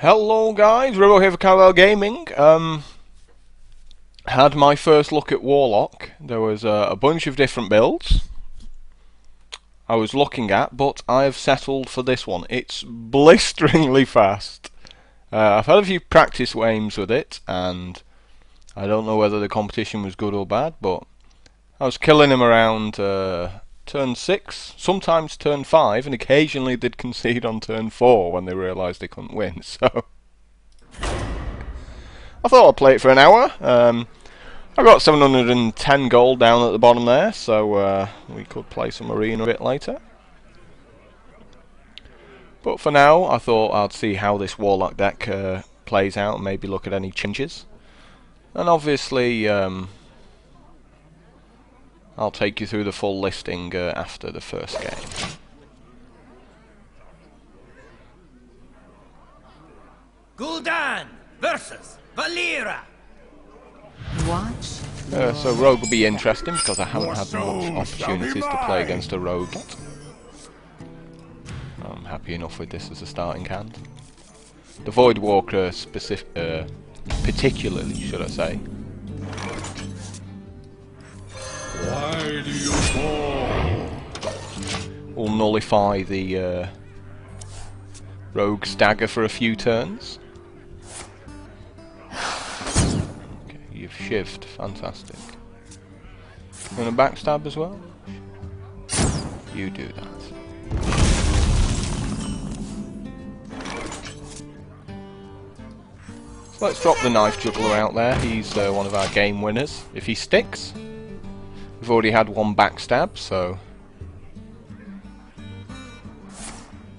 Hello guys, Ribbo here for Carwell Gaming. Had my first look at Warlock. There was a bunch of different builds I was looking at, but I have settled for this one. It's blisteringly fast. I've had a few practice games with it, and I don't know whether the competition was good or bad, but I was killing him around turn 6, sometimes turn 5, and occasionally they'd concede on turn 4 when they realised they couldn't win, so I thought I'd play it for an hour. I got 710 gold down at the bottom there, so we could play some arena a bit later. But for now, I thought I'd see how this Warlock deck plays out and maybe look at any changes. And obviously, I'll take you through the full listing after the first game. Gul'dan versus Valera. Watch. So Rogue will be interesting because I haven't had much opportunities to play against a Rogue yet. I'm happy enough with this as a starting hand. The Void Walker particularly, should I say. Why do you fall? Will nullify the Rogue stagger for a few turns. Okay, you've shivved, fantastic. You want a backstab as well? You do that. So let's drop the Knife Juggler out there. He's one of our game winners. If he sticks, we've already had one backstab, so...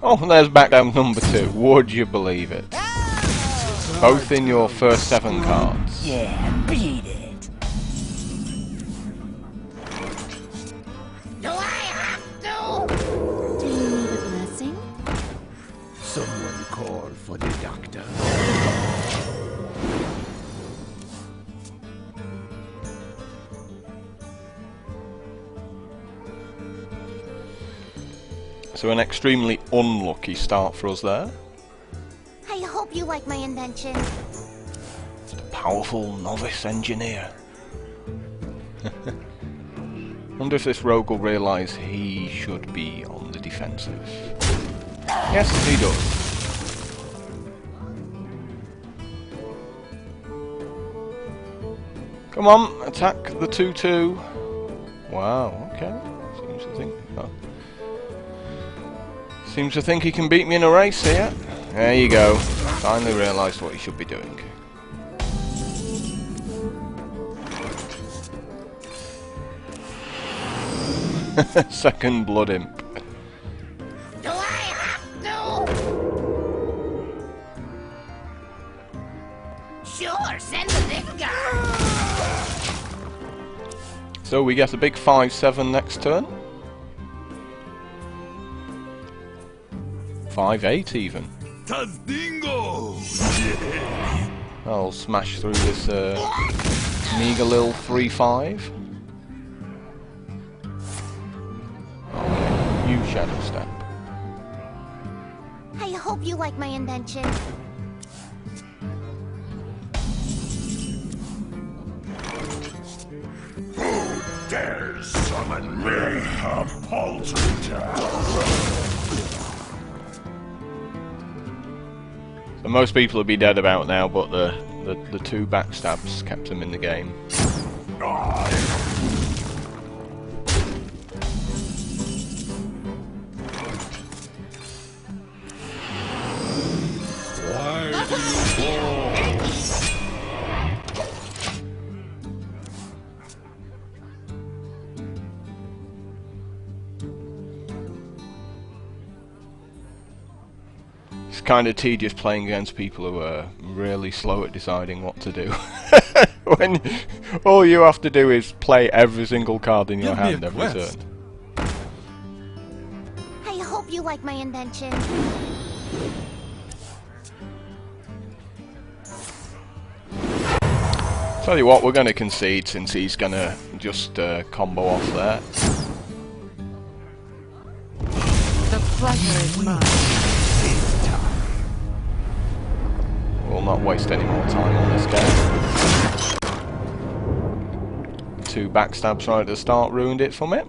Oh, and there's backstab number 2. Would you believe it? Both in your first 7 cards. Yeah, beat it. Do I have to? Do you need a blessing? Someone call for the doctor. So an extremely unlucky start for us there. I hope you like my invention. Just a powerful novice engineer. Wonder if this rogue will realise he should be on the defensive. Yes, he does. Come on, attack the 2-2. Wow, okay. Seems to think he can beat me in a race here. There you go. Finally realised what he should be doing. Second Blood Imp. Do I have to? Sure, send the big guy. So we get a big 5-7 next turn. 5-8 even. Tazdingo! I'll smash through this meager little 3-5. Okay, you Shadow Step. I hope you like my invention. Who dares summon me, a paltry task? So most people would be dead about now, but the 2 backstabs kept them in the game. Why do you fall? It's kind of tedious playing against people who are really slow at deciding what to do. When all you have to do is play every single card in your hand every turn. I hope you like my invention. Tell you what, we're going to concede since he's going to just combo off there. The pleasure is mine. We'll not waste any more time on this game. 2 backstabs right at the start ruined it for me.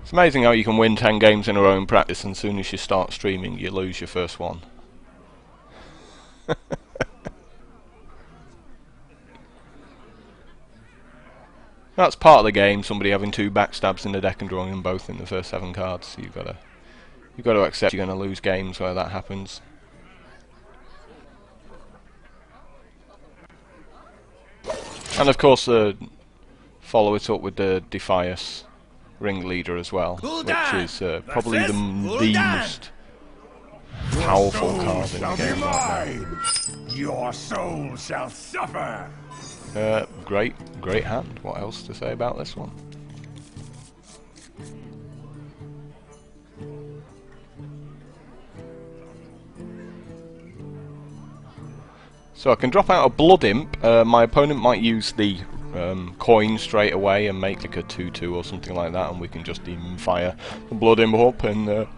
It's amazing how you can win 10 games in a row in practice, and as soon as you start streaming you lose your first one. That's part of the game, somebody having 2 backstabs in the deck and drawing them both in the first 7 cards. You've got to accept you're going to lose games where that happens. And of course follow it up with the Defias Ringleader as well, which is probably the most powerful card in the game right now. Your soul shall suffer. Great hand. What else to say about this one? So I can drop out a Blood Imp. My opponent might use the coin straight away and make like a 2/2 or something like that, and we can just even fire the Blood Imp up and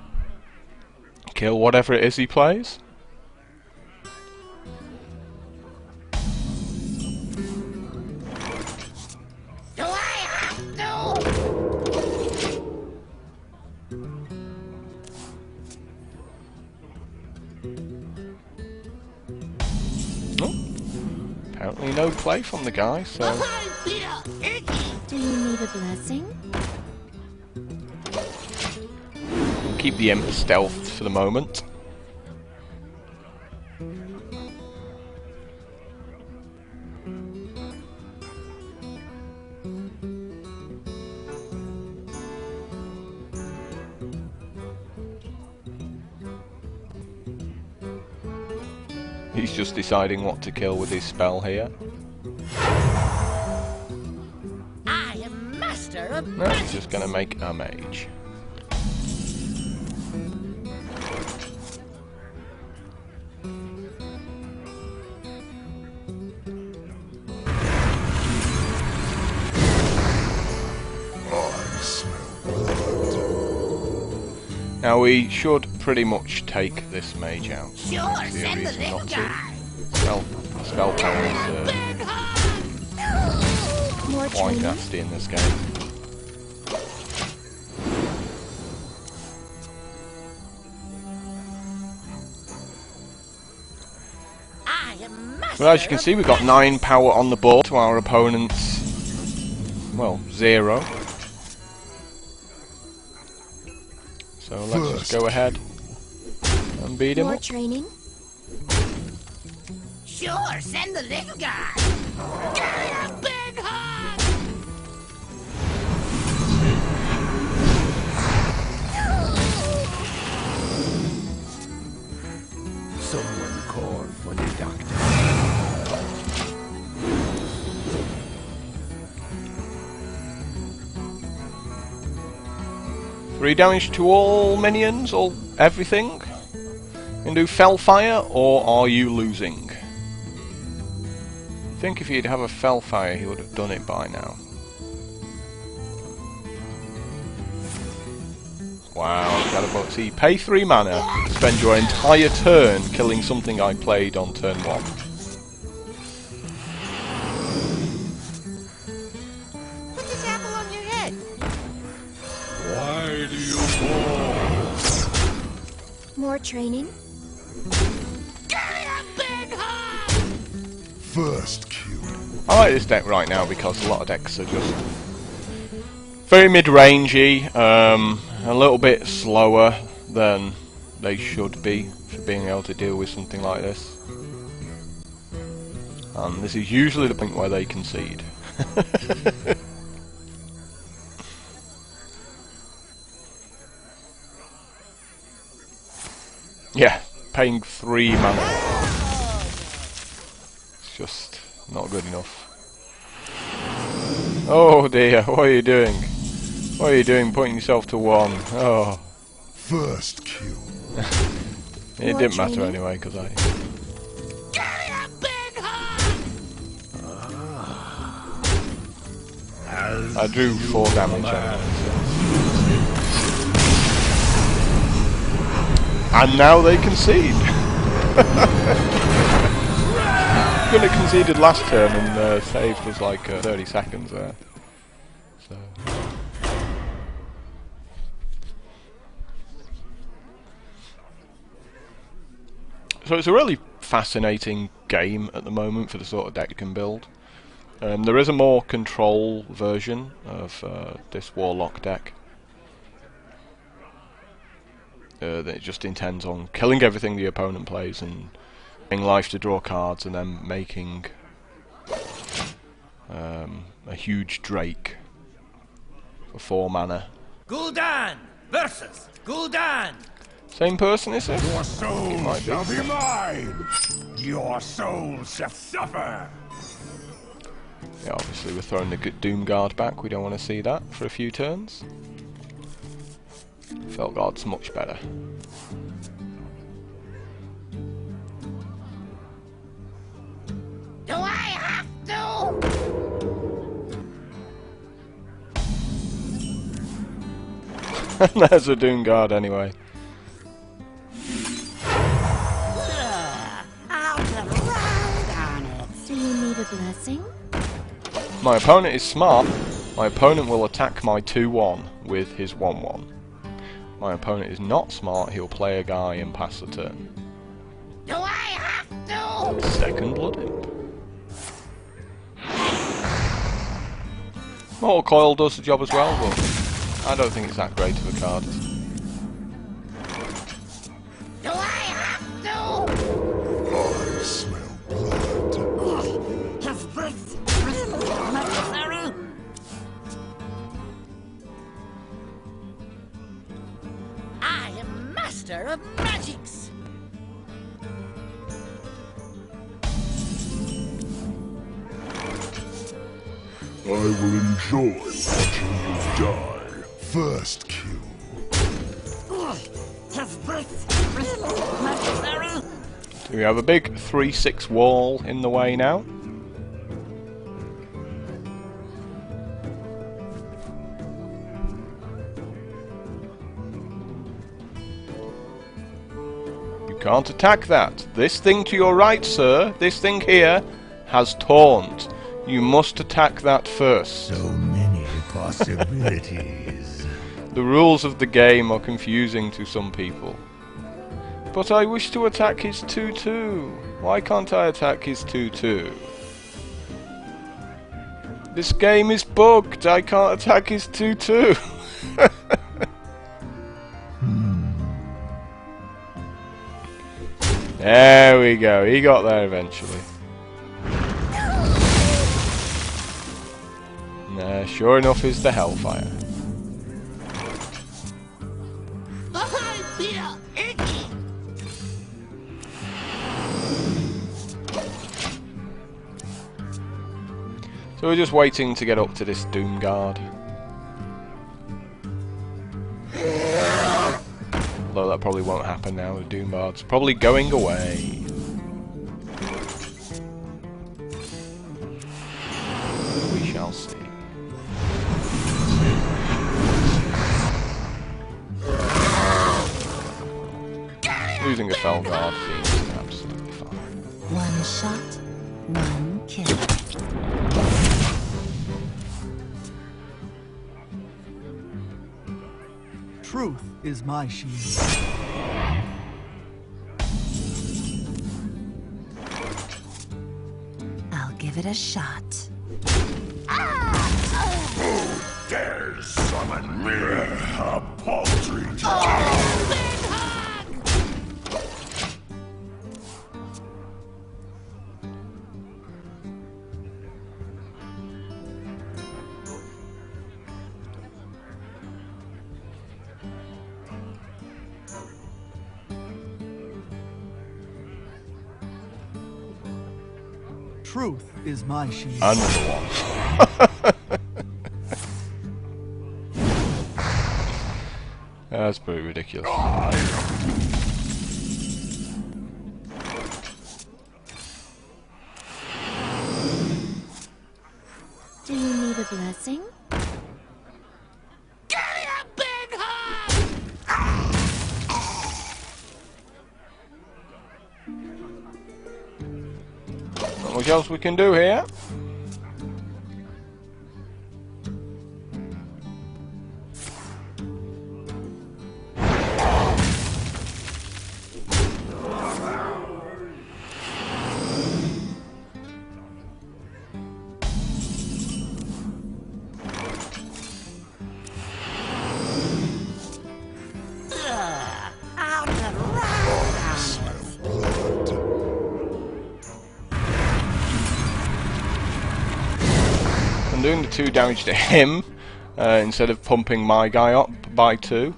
kill whatever it is he plays. Do I have to? Apparently no play from the guy, so... Do you need a blessing? keep the Imp stealthed for the moment. He's just deciding what to kill with his spell here. I am master of No, he's just going to make a Mage. Now we should pretty much take this Mage out. Sure, See a send the reason little not to. guy. Spell power is More quite training? nasty in this game. I am master. Well, as you can see, we've got 9 power on the board to our opponent's, well, 0. So let's just go ahead and beat him More up. training? Sure, send the little guy. Carry a big hug. Someone call for the doctor. 3 damage to all minions, all everything. And do Fell Fire, or are you losing? I think if he'd have a Fell Fire, he would have done it by now. Wow, got a box. See, pay 3 mana, spend your entire turn killing something I played on turn 1. Put this apple on your head. Why do you fall? More training? Carry a big hug. First kill. I like this deck right now because a lot of decks are just very mid-rangey, a little bit slower than they should be for being able to deal with something like this. And this is usually the point where they concede. Yeah, paying 3 mana. It's just not good enough. Oh dear, what are you doing? What are you doing putting yourself to 1? Oh. First kill. It didn't matter anyway, because I... Carry a big hug. I drew 4 damage anyway, so. And now they concede! couldn't have conceded last turn and saved us like 30 seconds there. So it's a really fascinating game at the moment for the sort of deck you can build. There is a more control version of this Warlock deck. That it just intends on killing everything the opponent plays and getting life to draw cards and then making a huge Drake for 4 mana. Gul'dan versus Gul'dan. Same person, is it? Your soul Might shall be. be mine! Your soul shall suffer! Yeah, obviously we're throwing the Doom Guard back. We don't want to see that for a few turns. Felguard's much better. Do I have to? There's a Doom Guard anyway. I'll get right on it. Do you need a blessing? My opponent is smart. My opponent will attack my 2-1 with his 1-1. My opponent is not smart. He'll play a guy and pass the turn. Do I have to? Second Blood Imp. Mortal Coil does the job as well, but I don't think it's that great of a card. Do I have to? I smell blood. Is this really necessary? I am master of magics. I will enjoy watching you die. First kill. Is this really necessary? Do we have a big 3/6 wall in the way now? You can't attack that. This thing to your right, sir, this thing here, has taunt. You must attack that first. So many possibilities. The rules of the game are confusing to some people. But I wish to attack his 2-2. Why can't I attack his 2-2? This game is bugged. I can't attack his 2-2. There we go. He got there eventually. There, sure enough, is the Hellfire. Behind Peter, Icky. So we're just waiting to get up to this Doom Guard. Although that probably won't happen now, the Doom Guard's probably going away. We shall see. Losing a Felguard seems absolutely fine. One shot, one kill. Truth is my shield. I'll give it a shot. Who dares summon me? A paltry Truth is my shield. Another one. That's pretty ridiculous. Do you need a blessing? Give me a big hug! Not much else we can do here? I'm doing the 2 damage to him instead of pumping my guy up by 2.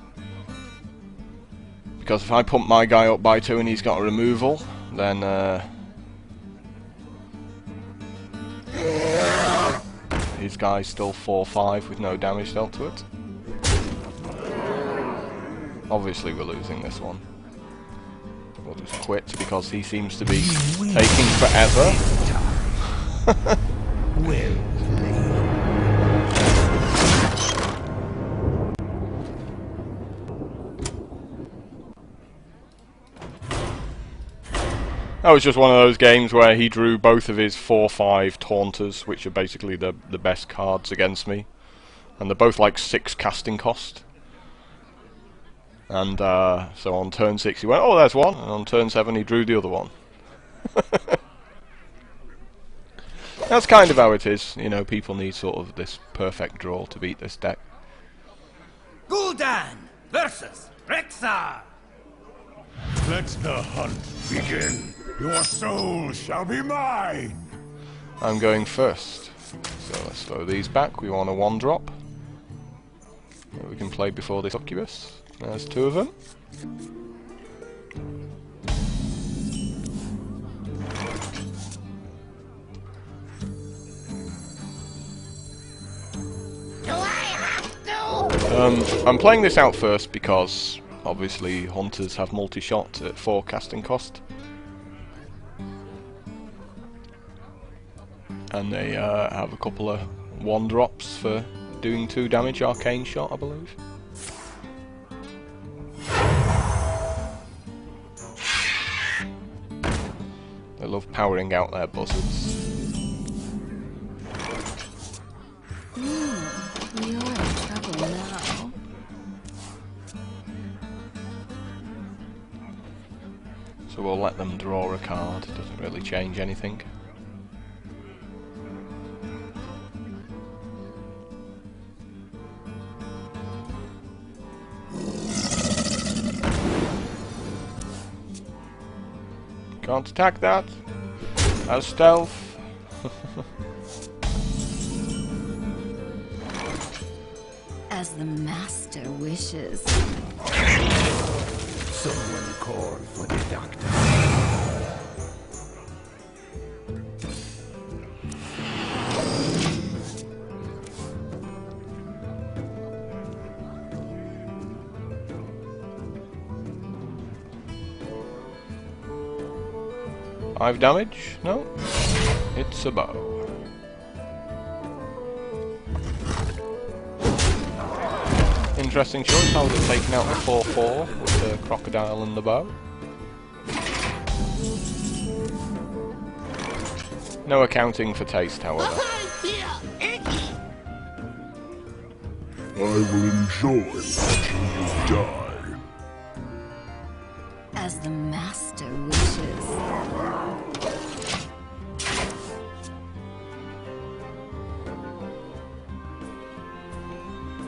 Because if I pump my guy up by 2 and he's got a removal, then his guy's still 4-5 with no damage dealt to it. Obviously we're losing this one. We'll just quit because he seems to be taking forever. That was just one of those games where he drew both of his 4-5 taunters, which are basically the best cards against me. And they're both like 6 casting cost. And so on turn 6 he went, oh there's one, and on turn 7 he drew the other one. That's kind of how it is, you know, people need sort of this perfect draw to beat this deck. Gul'dan versus Rexxar. Let the hunt begin. Your soul shall be mine. I'm going first, so let's throw these back. We want a 1-drop that we can play before this succubus. There's 2 of them. I'm playing this out first because obviously hunters have multi-shot at 4 casting cost, and they have a couple of 1-drops for doing 2 damage. Arcane shot, I believe. They love powering out their buzzards. We are in trouble now. So we'll let them draw a card. Doesn't really change anything. Can't attack that. As stealth. As the master wishes. Someone call for the doctor. Five damage? No. It's a bow. Interesting choice. I would have taken out the 4-4 with the crocodile and the bow. No accounting for taste, however. I will enjoy watching you die. As the master wishes.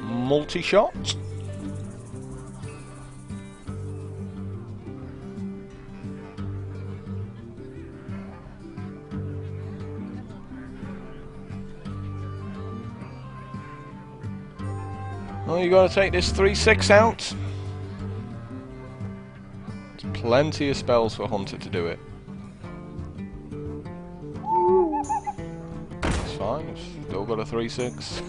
Multi-shot. Well, you gotta take this 3-6 out. There's plenty of spells for Hunter to do it. It's fine, it's still got a 3-6.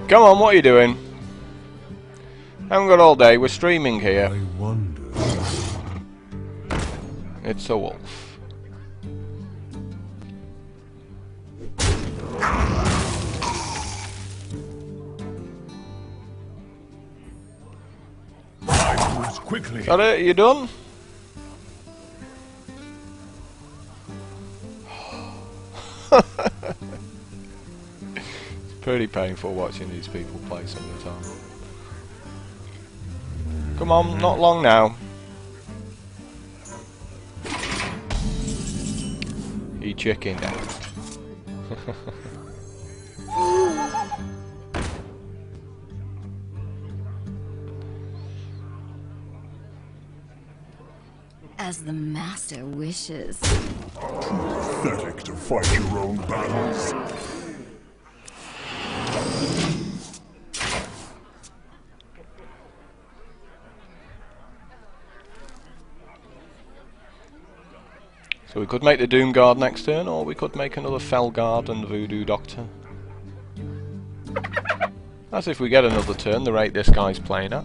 Come on, what are you doing? Haven't got all day, we're streaming here. I wonder. It's a wolf. quickly. Got it? You done? It's pretty painful watching these people play some of the time. Come on, not long now. You chicken now. As the master wishes. Pathetic to fight your own battles. So we could make the Doom Guard next turn, or we could make another Fell Guard and Voodoo Doctor. That's if we get another turn, the rate this guy's playing at.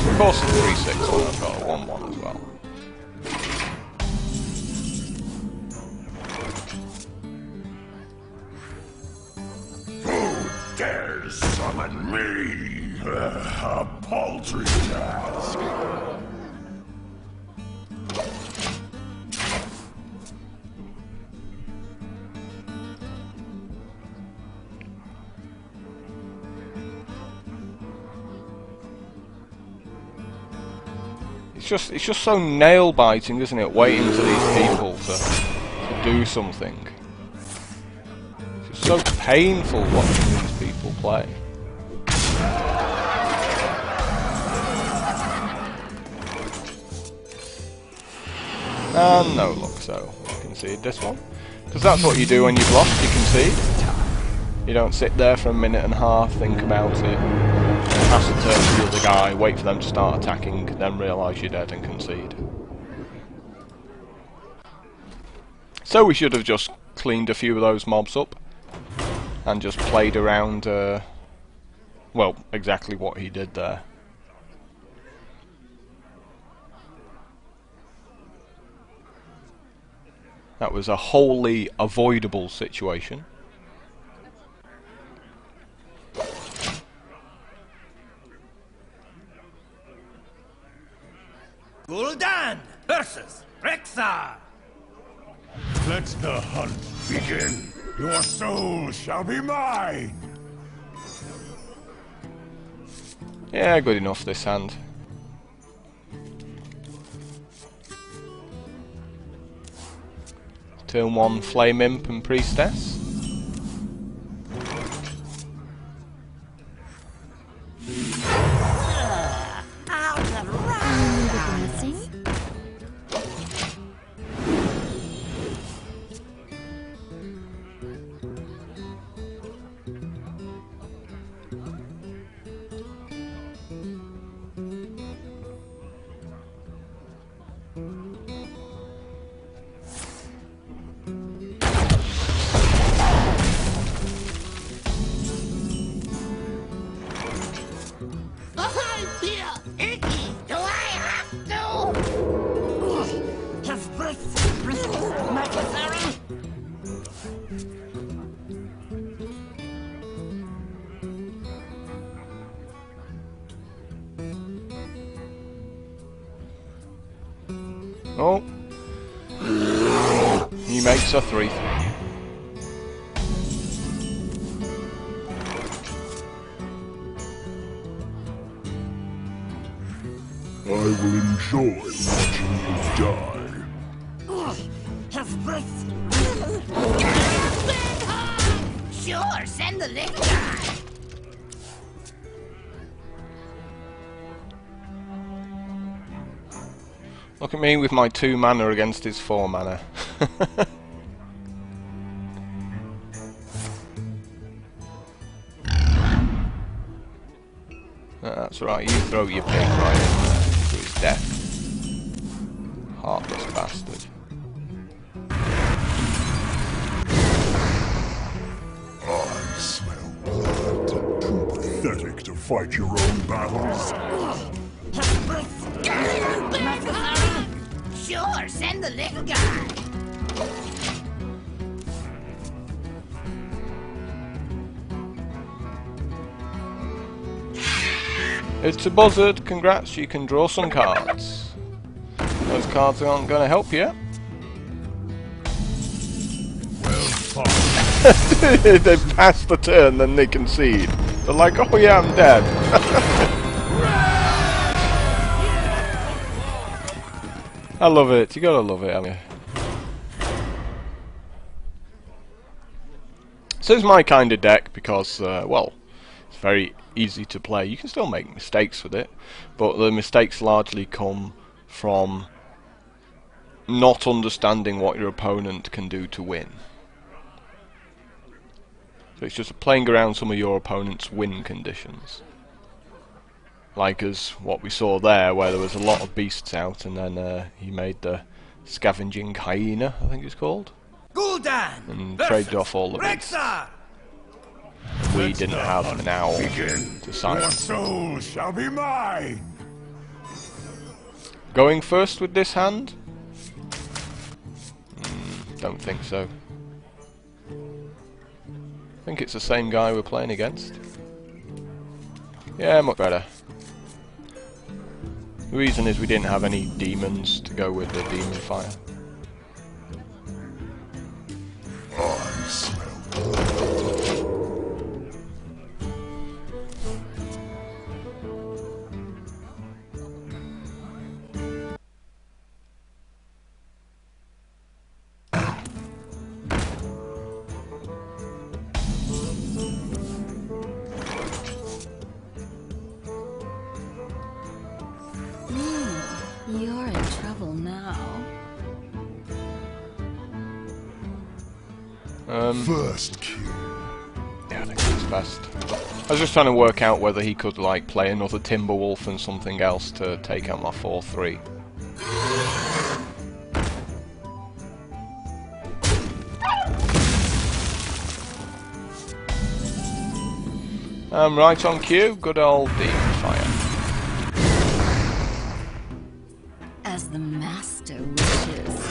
Of course it's 3/6 when I've got a 1/1 as well. Who dares summon me? A paltry task. It's just so nail biting, isn't it? Waiting for these people to do something. It's just so painful watching these people play. And no luck, so we concede this one. Because that's what you do when you've lost, you concede. You don't sit there for a minute and a half, think about it, pass the turn to the other guy, wait for them to start attacking, then realise you're dead and concede. So we should have just cleaned a few of those mobs up and just played around, well, exactly what he did there. That was a wholly avoidable situation. Gul'dan versus Rexxar. Let the hunt begin. Your soul shall be mine. Yeah, good enough this hand. Turn 1 Flame Imp and Priestess. I feel icky. Do I have to? Is this really necessary? Oh. He makes a 3/3. I will enjoy watching you die. Is this really? Big hug! Sure, send the little guy. Look at me with my 2 mana against his 4 mana. That's right, you throw your pig right in there to his death. Heartless bastard. I smell blood. Too pathetic to fight your own battles? Sure, send the little guy. It's a buzzard. Congrats, you can draw some cards. Those cards aren't going to help you. Well fought. They pass the turn, then they concede. They're like, oh yeah, I'm dead. I love it. You gotta love it, haven't you? So it's my kind of deck because, well, it's very easy to play. You can still make mistakes with it, but the mistakes largely come from not understanding what your opponent can do to win. So it's just playing around some of your opponent's win conditions. Like as what we saw there, where there was a lot of beasts out, and then he made the scavenging hyena, I think it's called, and traded off all the beasts. We didn't have an owl to Your silence. soul shall be mine. Going first with this hand? Don't think so. I think it's the same guy we're playing against. Yeah, much better. The reason is we didn't have any demons to go with the demon fire. I smell. You're in trouble now. First kill. Yeah, I think that's best. I was just trying to work out whether he could like play another Timberwolf and something else to take out my 4-3. Right on cue, good old demon fire. As the master wishes.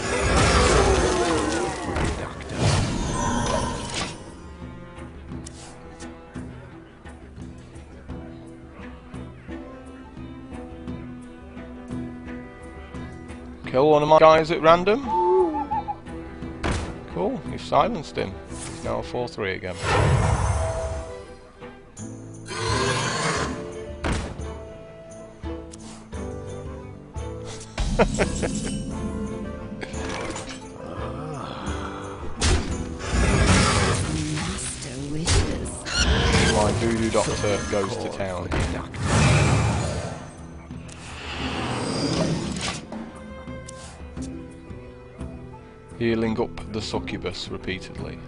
Kill one of my guys at random. Cool, you silenced him. He's now a 4-3 again. Master wishes. My voodoo doctor goes to town. Healing up the succubus repeatedly.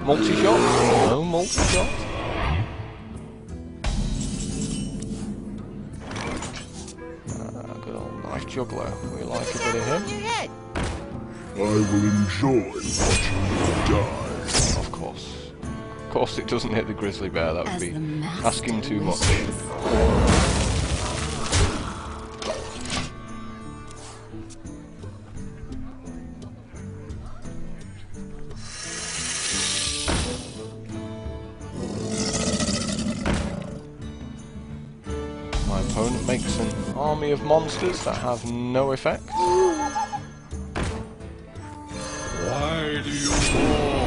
Multi-shot? No multi-shot? Good old knife juggler. We like a bit of him. I will enjoy watching you die. Of course. Of course it doesn't hit the grizzly bear, that would As be the master asking too much. wishes. My opponent makes an army of monsters that have no effect. Why do you all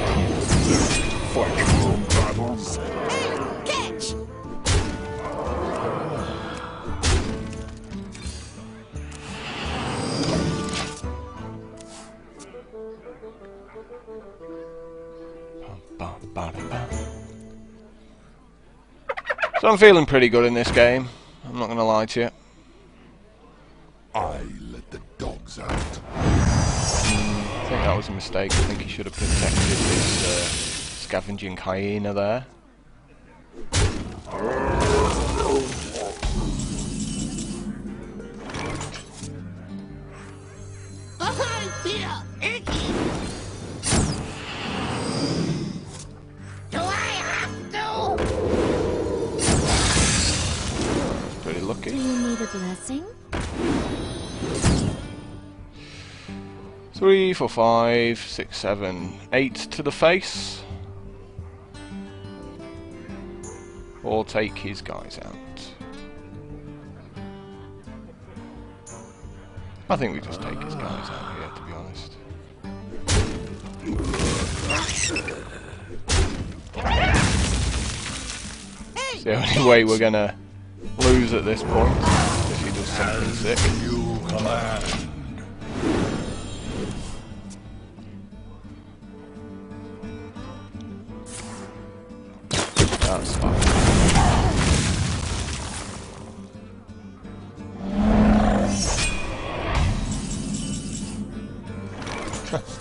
fight your own battles? Catch! So I'm feeling pretty good in this game. I'm not going to lie to you. I let the dogs out. I think that was a mistake. I think he should have protected his scavenging hyena there. I feel icky. blessing? 3, 4, 5, 6, 7, 8 to the face. Or take his guys out. I think we just take his guys out here, to be honest. It's the only way we're gonna lose at this point, if he does something sick. You command. That's fine.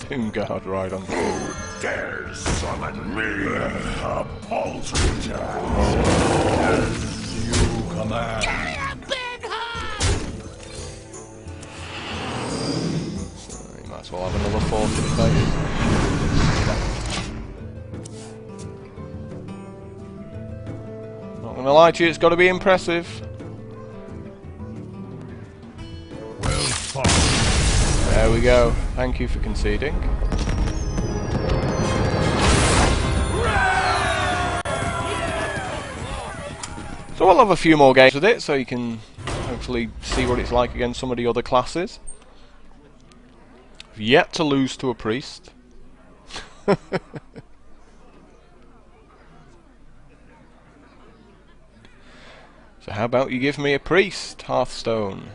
Doom Guard right on cue. Dare summon me, a paltry task. As you command. So you might as well have another 4 to the face. Not gonna lie to you, it's got to be impressive. Well fought. There we go. Thank you for conceding. So we'll have a few more games with it, so you can hopefully see what it's like against some of the other classes. I've yet to lose to a priest. So how about you give me a priest, Hearthstone?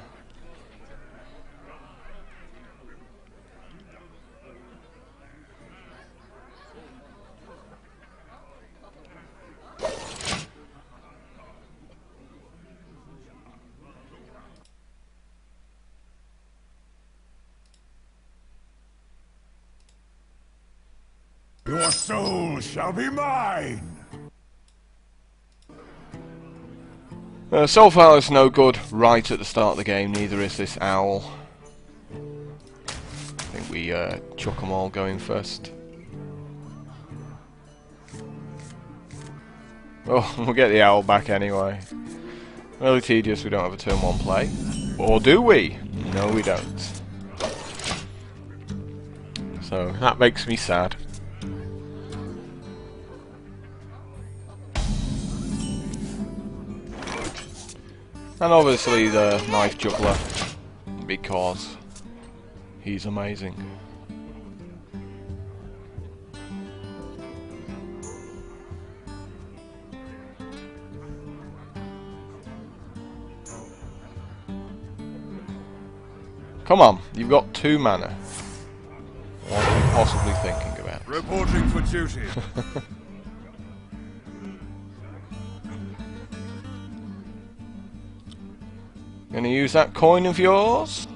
Your soul shall be mine. So far it's no good right at the start of the game, neither is this owl. I think we chuck them all going first. Oh, we'll get the owl back anyway. Really tedious we don't have a turn 1 play. Or do we? No we don't. So that makes me sad. And obviously the knife juggler, because he's amazing. Come on, you've got 2 mana. What are you possibly thinking about? Reporting for duty. Gonna use that coin of yours?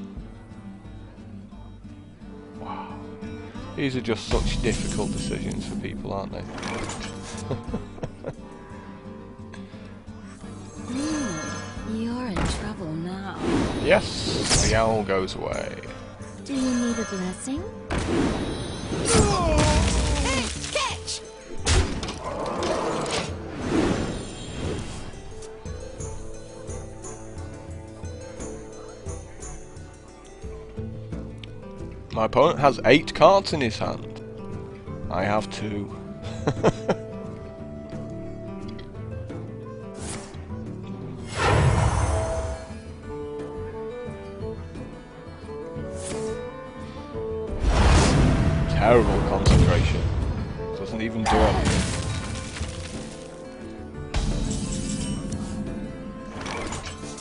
Wow. These are just such difficult decisions for people, aren't they? You're in trouble now. Yes, the owl goes away. Do you need a blessing? Catch! My opponent has 8 cards in his hand. I have 2. Terrible concentration. Doesn't even do anything.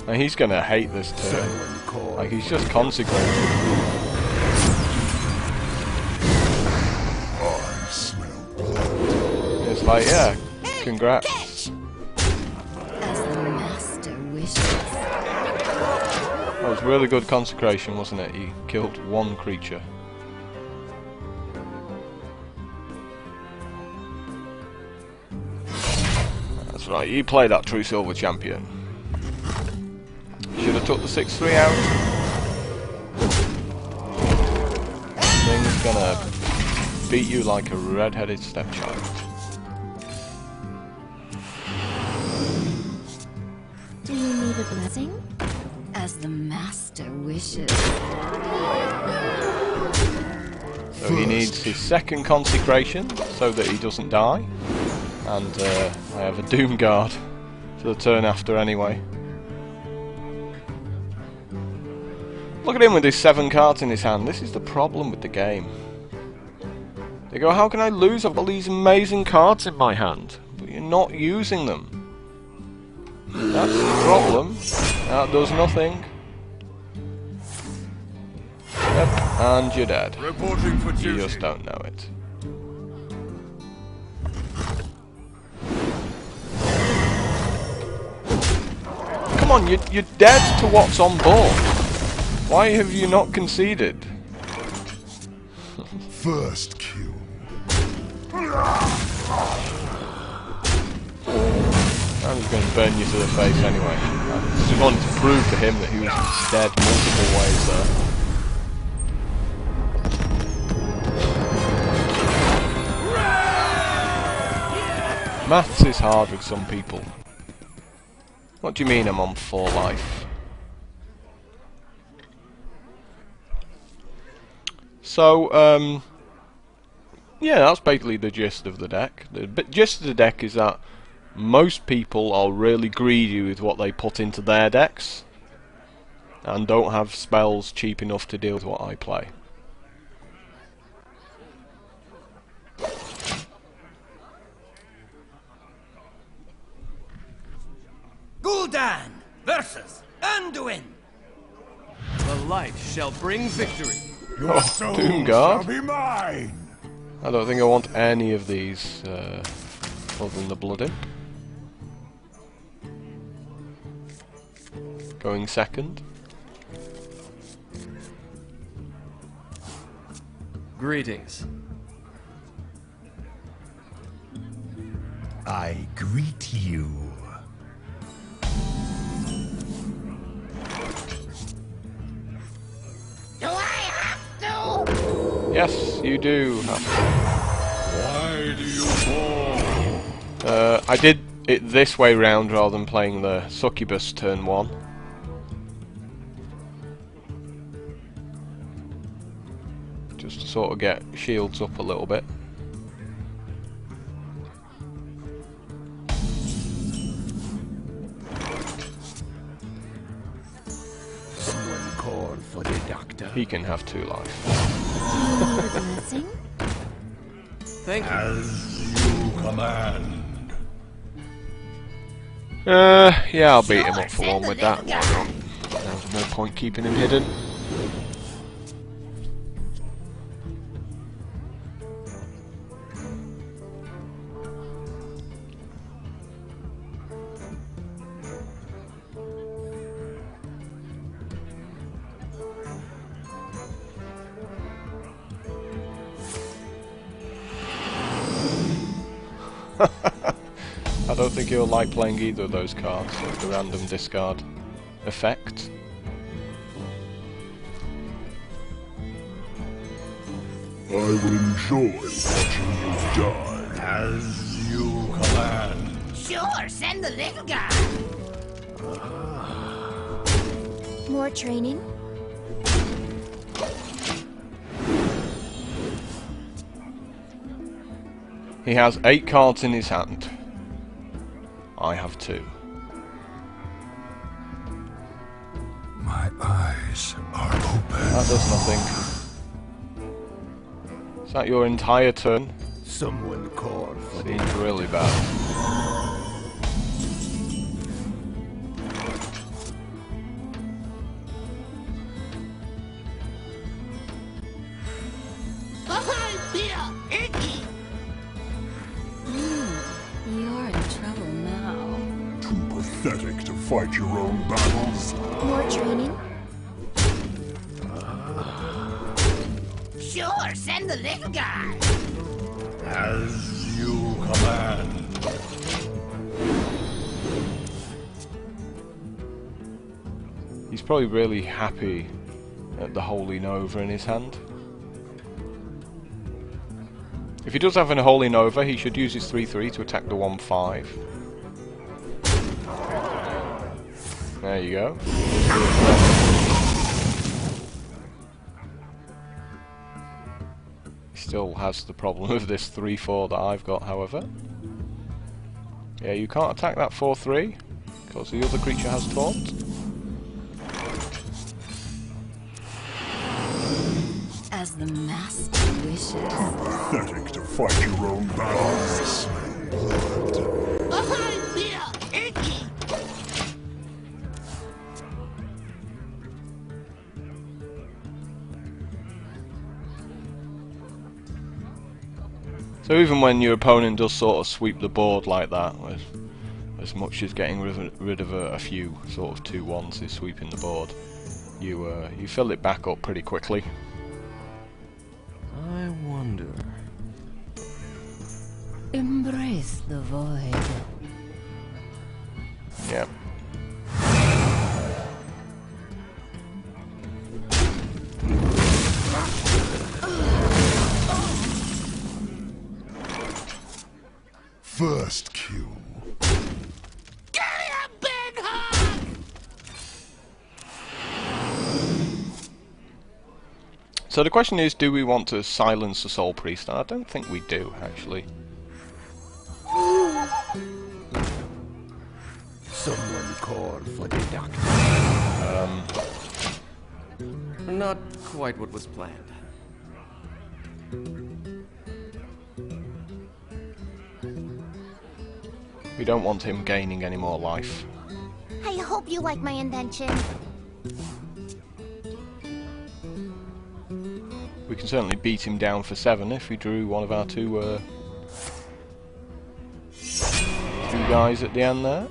And he's gonna hate this turn. Like he's just consecrated. It's like, yeah, congrats. As the master wishes. That was really good consecration, wasn't it? He killed 1 creature. That's right, you play that true silver champion. Should have took the 6-3 out. Thing's gonna beat you like a red-headed stepchild. Do you need a blessing? As the master wishes. So he needs his second consecration so that he doesn't die. And I have a Doom Guard for the turn after anyway. Look at him with his 7 cards in his hand. This is the problem with the game. They go, how can I lose? I've got these amazing cards in my hand. But you're not using them. That's the problem. That does nothing. Yep, and you're dead. Reporting for You duty. just don't know it. Come on, you're dead to what's on board. Why have you not conceded? First kill. I'm just going to burn you to the face anyway. I just wanted to prove to him that he was dead multiple ways there. Maths is hard with some people. What do you mean I'm on 4 life? So, yeah, that's basically the gist of the deck. The gist of the deck is that most people are really greedy with what they put into their decks and don't have spells cheap enough to deal with what I play. Gul'dan versus Anduin. The light shall bring victory. Your soul Doom Guard? shall be mine. I don't think I want any of these other than the Blood Imp. Going second. Greetings. I greet you. Do I have to? Yes, you do have Why do you fall? I did it this way round rather than playing the Succubus turn 1. Just to sort of get shields up a little bit. Someone call for the doctor. He can have 2 life. Do you need a blessing? Thank you. As you command. Yeah, I'll beat him up for 1 with that. There's no point keeping him hidden. I don't think he'll like playing either of those cards, the random discard effect. I will enjoy watching you die. As you command. Sure, send the little guy. More training? He has 8 cards in his hand. I have 2. My eyes are open. That does nothing. Is that your entire turn? Someone call for the Seems really bad. Behind here, Iggy. You're in trouble now. too pathetic to fight your own battles. More training? Sure, send the little guy. As you command. He's probably really happy at the Holy Nova in his hand. If he does have a Holy Nova, he should use his 3/3 to attack the 1/5. There you go. Still has the problem of this 3-4 that I've got, however. Yeah, you can't attack that 4-3 because the other creature has taunt. As the master wishes. Pathetic to fight your own battles. I feel icky. So even when your opponent does sort of sweep the board like that, as much as getting rid of a few sort of 2-1s is sweeping the board, you fill it back up pretty quickly. I wonder. Embrace the void. Yep. First kill. Give me a big hug! So the question is, do we want to silence the Soul Priest? And I don't think we do, actually. Someone call for the doctor. Not quite what was planned. We don't want him gaining any more life. I hope you like my invention. We can certainly beat him down for 7 if we drew one of our two guys at the end there.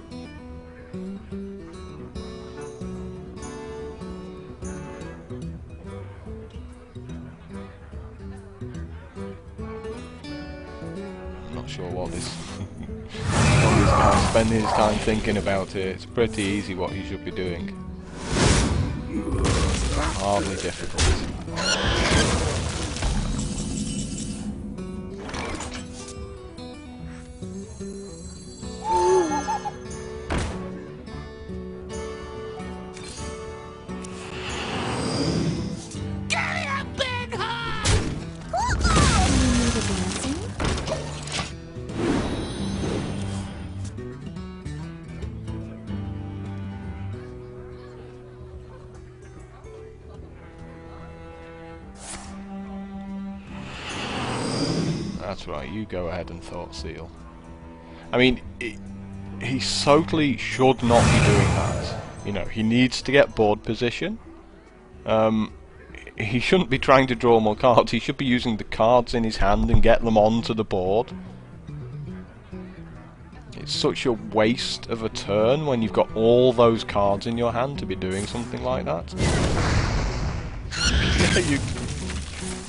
I'm not sure what this what this guy's spending his time thinking about it. It's pretty easy what he should be doing. Hardly difficult. That's right, you go ahead and Thought Seal. I mean, he totally should not be doing that. You know, he needs to get board position. He shouldn't be trying to draw more cards, he should be using the cards in his hand and get them onto the board. It's such a waste of a turn when you've got all those cards in your hand to be doing something like that.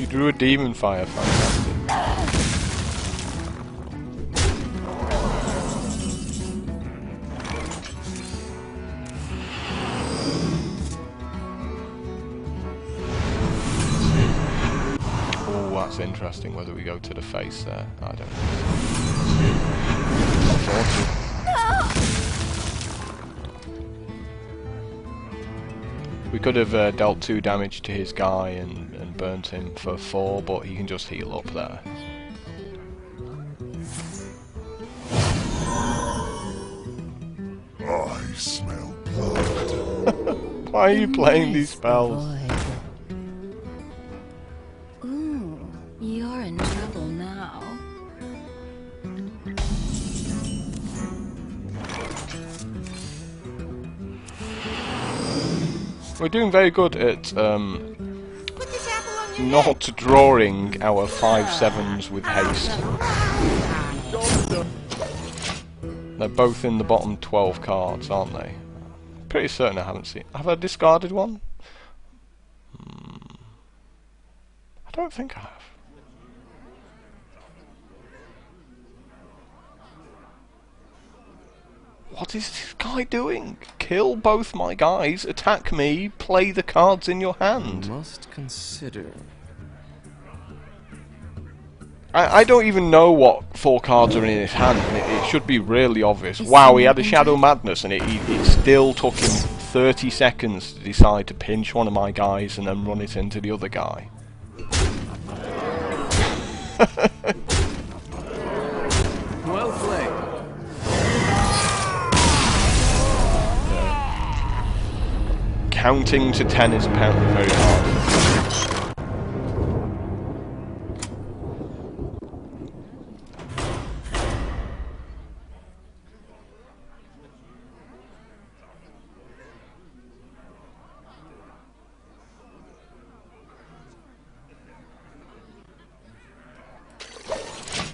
You drew a Demon Fire, fantastic. That's interesting whether we go to the face there. I don't know. We could have dealt 2 damage to his guy and burnt him for 4, but he can just heal up there. I smell blood. Why are you playing these spells? You're in trouble now. We're doing very good at Put this apple on your not drawing our 5/7s with haste. They're both in the bottom 12 cards, aren't they? Pretty certain I haven't seen. Have I discarded one? I don't think I have. What is this guy doing? Kill both my guys, attack me, play the cards in your hand. Must consider. I don't even know what 4 cards are in his hand, and it should be really obvious. Wow, he had a Shadow Madness, and it still took him 30 seconds to decide to pinch one of my guys and then run it into the other guy. Well played. Counting to 10 is apparently very hard.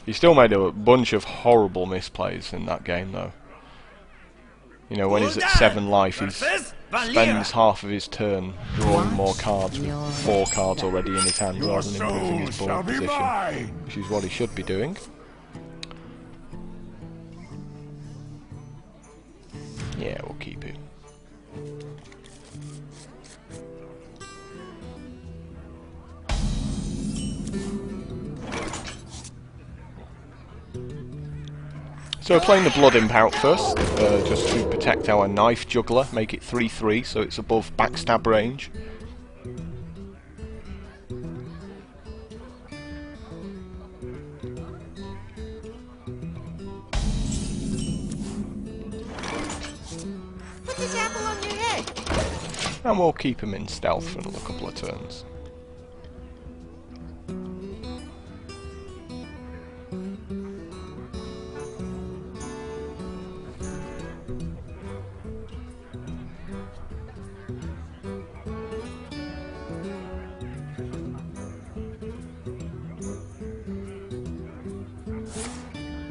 He still made a bunch of horrible misplays in that game, though. You know, when he's at 7 life, he spends half of his turn drawing more cards with 4 cards already in his hand rather than improving his board position, which is what he should be doing. Yeah, we'll keep it. So we're playing the Blood Imp out first, just to protect our Knife Juggler, make it 3/3 so it's above backstab range. Put this apple on your head. And we'll keep him in stealth for another couple of turns.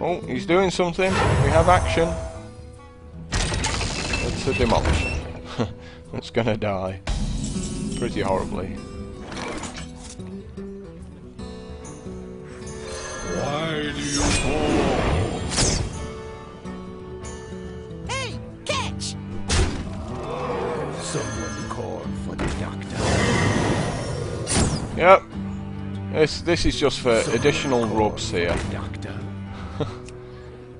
Oh, he's doing something. We have action. It's a demolition. It's gonna die. Pretty horribly. Why do you fall? Hey, catch! Someone call for the doctor. Yep. This is just for additional rubs here. Doctor.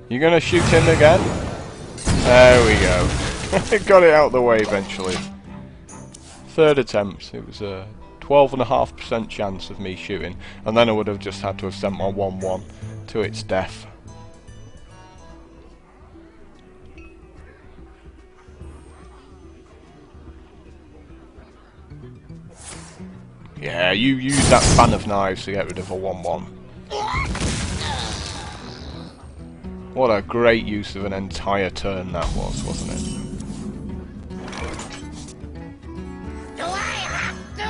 You gonna shoot him again? There we go. Got it out of the way eventually. Third attempt. It was a 12.5% chance of me shooting, and then I would have just had to have sent my 1/1 to its death. Yeah, you use that fan of knives to get rid of a 1/1. What a great use of an entire turn that was, wasn't it? Do I have to?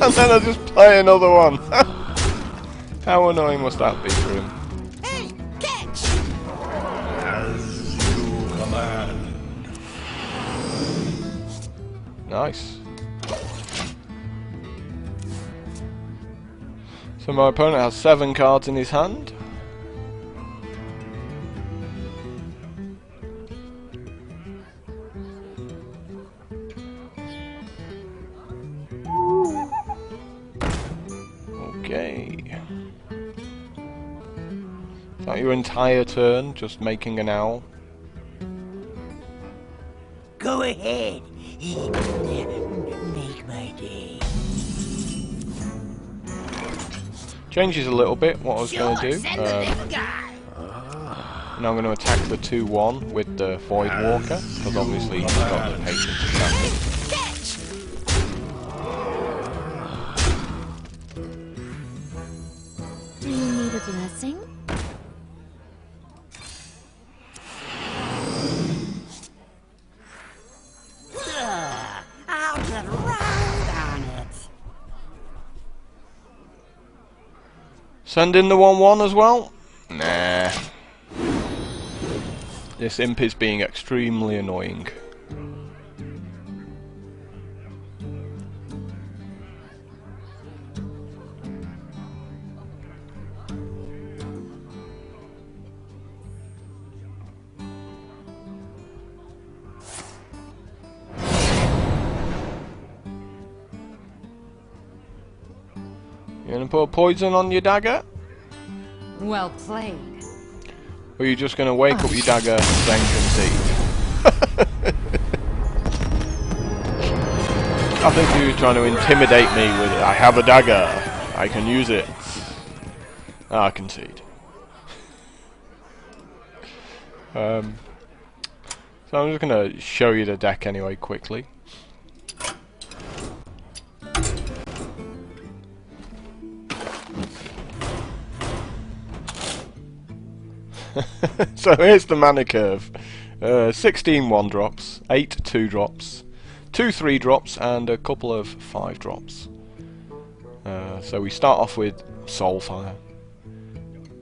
And then I just play another one. How annoying must that be for him? Hey, catch! As you command. Nice. So my opponent has 7 cards in his hand. Okay. Is that your entire turn, just making an owl? Go ahead. Make my day. Changes a little bit what I was going to do. Send the little guy. Now I'm going to attack the 2/1 with the Void Walker, because obviously he's got the patience to attack it. Catch! Do you need a blessing? I'll get right on it. Send in the 1/1 as well? Nah. This imp is being extremely annoying. You gonna put poison on your dagger? Well played. Or are you just gonna wake up your dagger, vengeance eat? I think you were trying to intimidate me with it. I have a dagger. I can use it. I concede. So I'm just going to show you the deck anyway quickly. So here's the mana curve. 16 1-drops, 8 2-drops, 2 3-drops, and a couple of 5-drops. So we start off with Soulfire.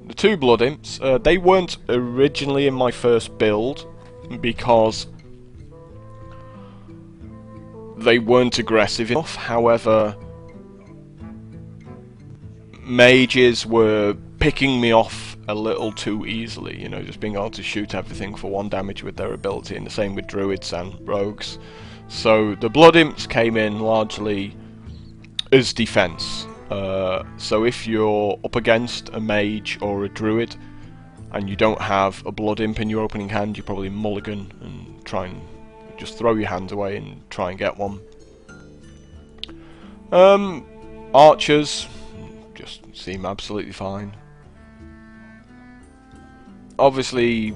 The 2 Blood Imps, they weren't originally in my first build because they weren't aggressive enough. However, mages were picking me off a little too easily, you know, just being able to shoot everything for 1 damage with their ability, and the same with druids and rogues. So the Blood Imps came in largely as defense. So if you're up against a mage or a druid and you don't have a Blood Imp in your opening hand, you probably mulligan and try and just throw your hands away and try and get one. Archers just seem absolutely fine. Obviously,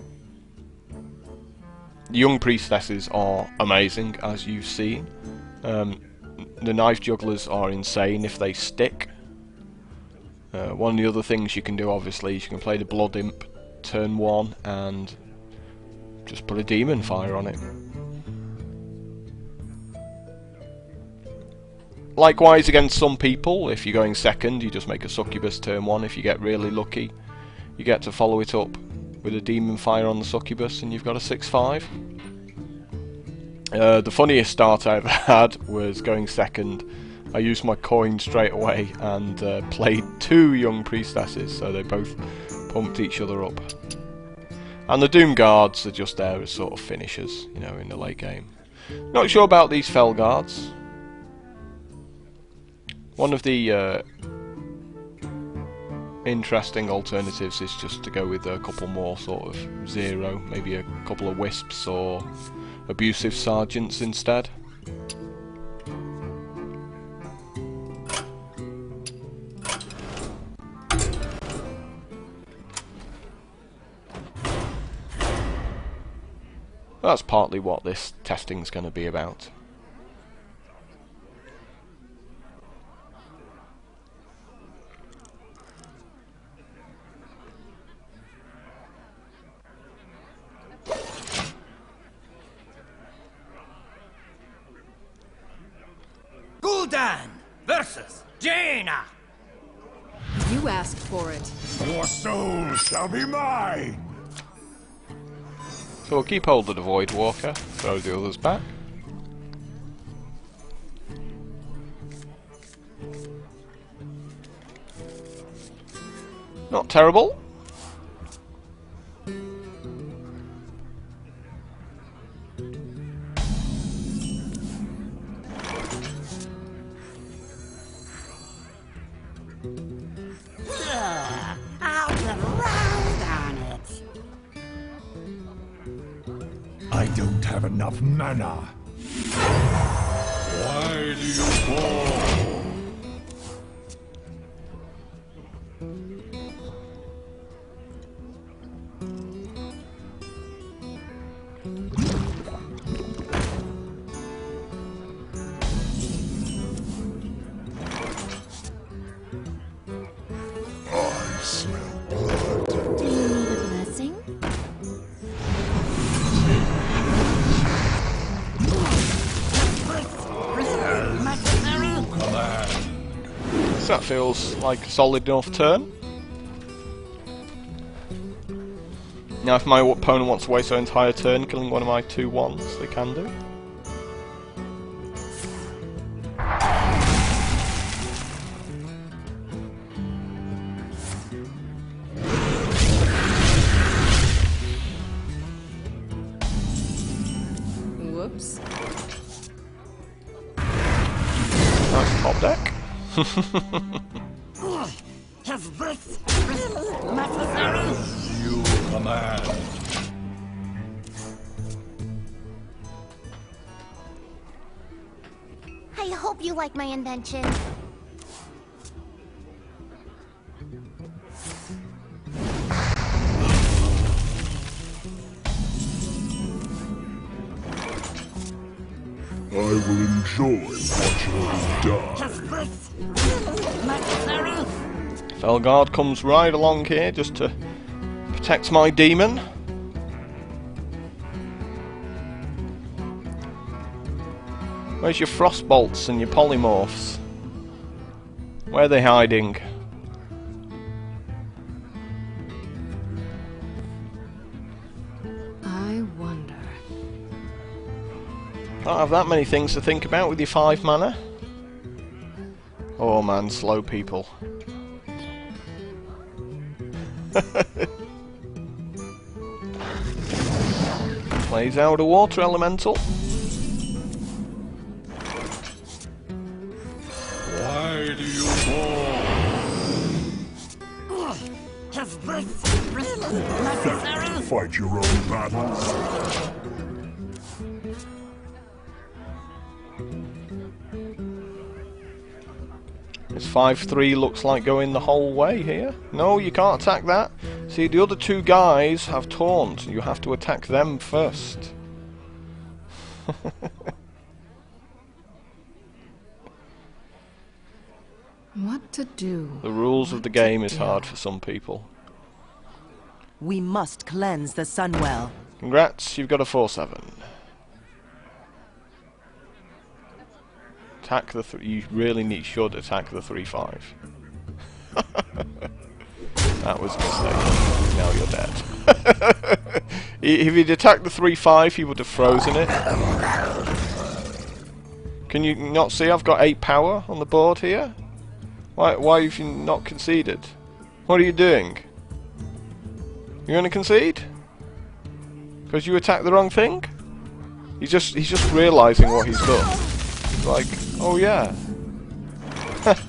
young priestesses are amazing, as you've seen. The knife jugglers are insane if they stick. One of the other things you can do, obviously, is you can play the Blood Imp turn 1 and just put a Demon Fire on it. Likewise, against some people, if you're going second, you just make a Succubus turn 1. If you get really lucky, you get to follow it up with a Demon Fire on the Succubus, and you've got a 6/5. The funniest start I ever had was going second. I used my coin straight away and played 2 young priestesses, so they both pumped each other up. And the Doom Guards are just there as sort of finishers, you know, in the late game. Not sure about these Fel Guards. One of the interesting alternatives is just to go with a couple more sort of 0, maybe a couple of Wisps or Abusive Sergeants instead. That's partly what this testing's going to be about. Gul'dan versus Jaina. You asked for it. Your soul shall be mine! So we'll keep hold of the Void Walker, throw the others back. Not terrible. I'll get right on it. I don't have enough mana. Why do you fall? I smell blood. Do you need a blessing? So that feels like a solid enough turn. Now if my opponent wants to waste their entire turn killing one of my 2/1s, they can do. Whoops. Nice top deck. Is this necessary? You command. I I hope you like my invention. I will enjoy watching you die. Felguard comes right along here just to protect my demon. Where's your frostbolts and your polymorphs? Where are they hiding? I wonder. Can't have that many things to think about with your 5 mana. Oh man, slow people. Plays out a water elemental. Why do you fall? Has this really necessary? Fight your own battles. This 5-3 looks like going the whole way here. No, you can't attack that. See, the other 2 guys have taunt. You have to attack them first. What to do? The rules of the game is hard for some people. We must cleanse the Sunwell. Congrats, you've got a 4/7. Attack the you really should attack the 3/5. That was a mistake. Now you're dead. If he'd attacked the 3/5, he would have frozen it. Can you not see I've got 8 power on the board here? Why have you not conceded? What are you doing? You're going to concede? Because you attacked the wrong thing? He's just realising what he's done. He's like, oh yeah.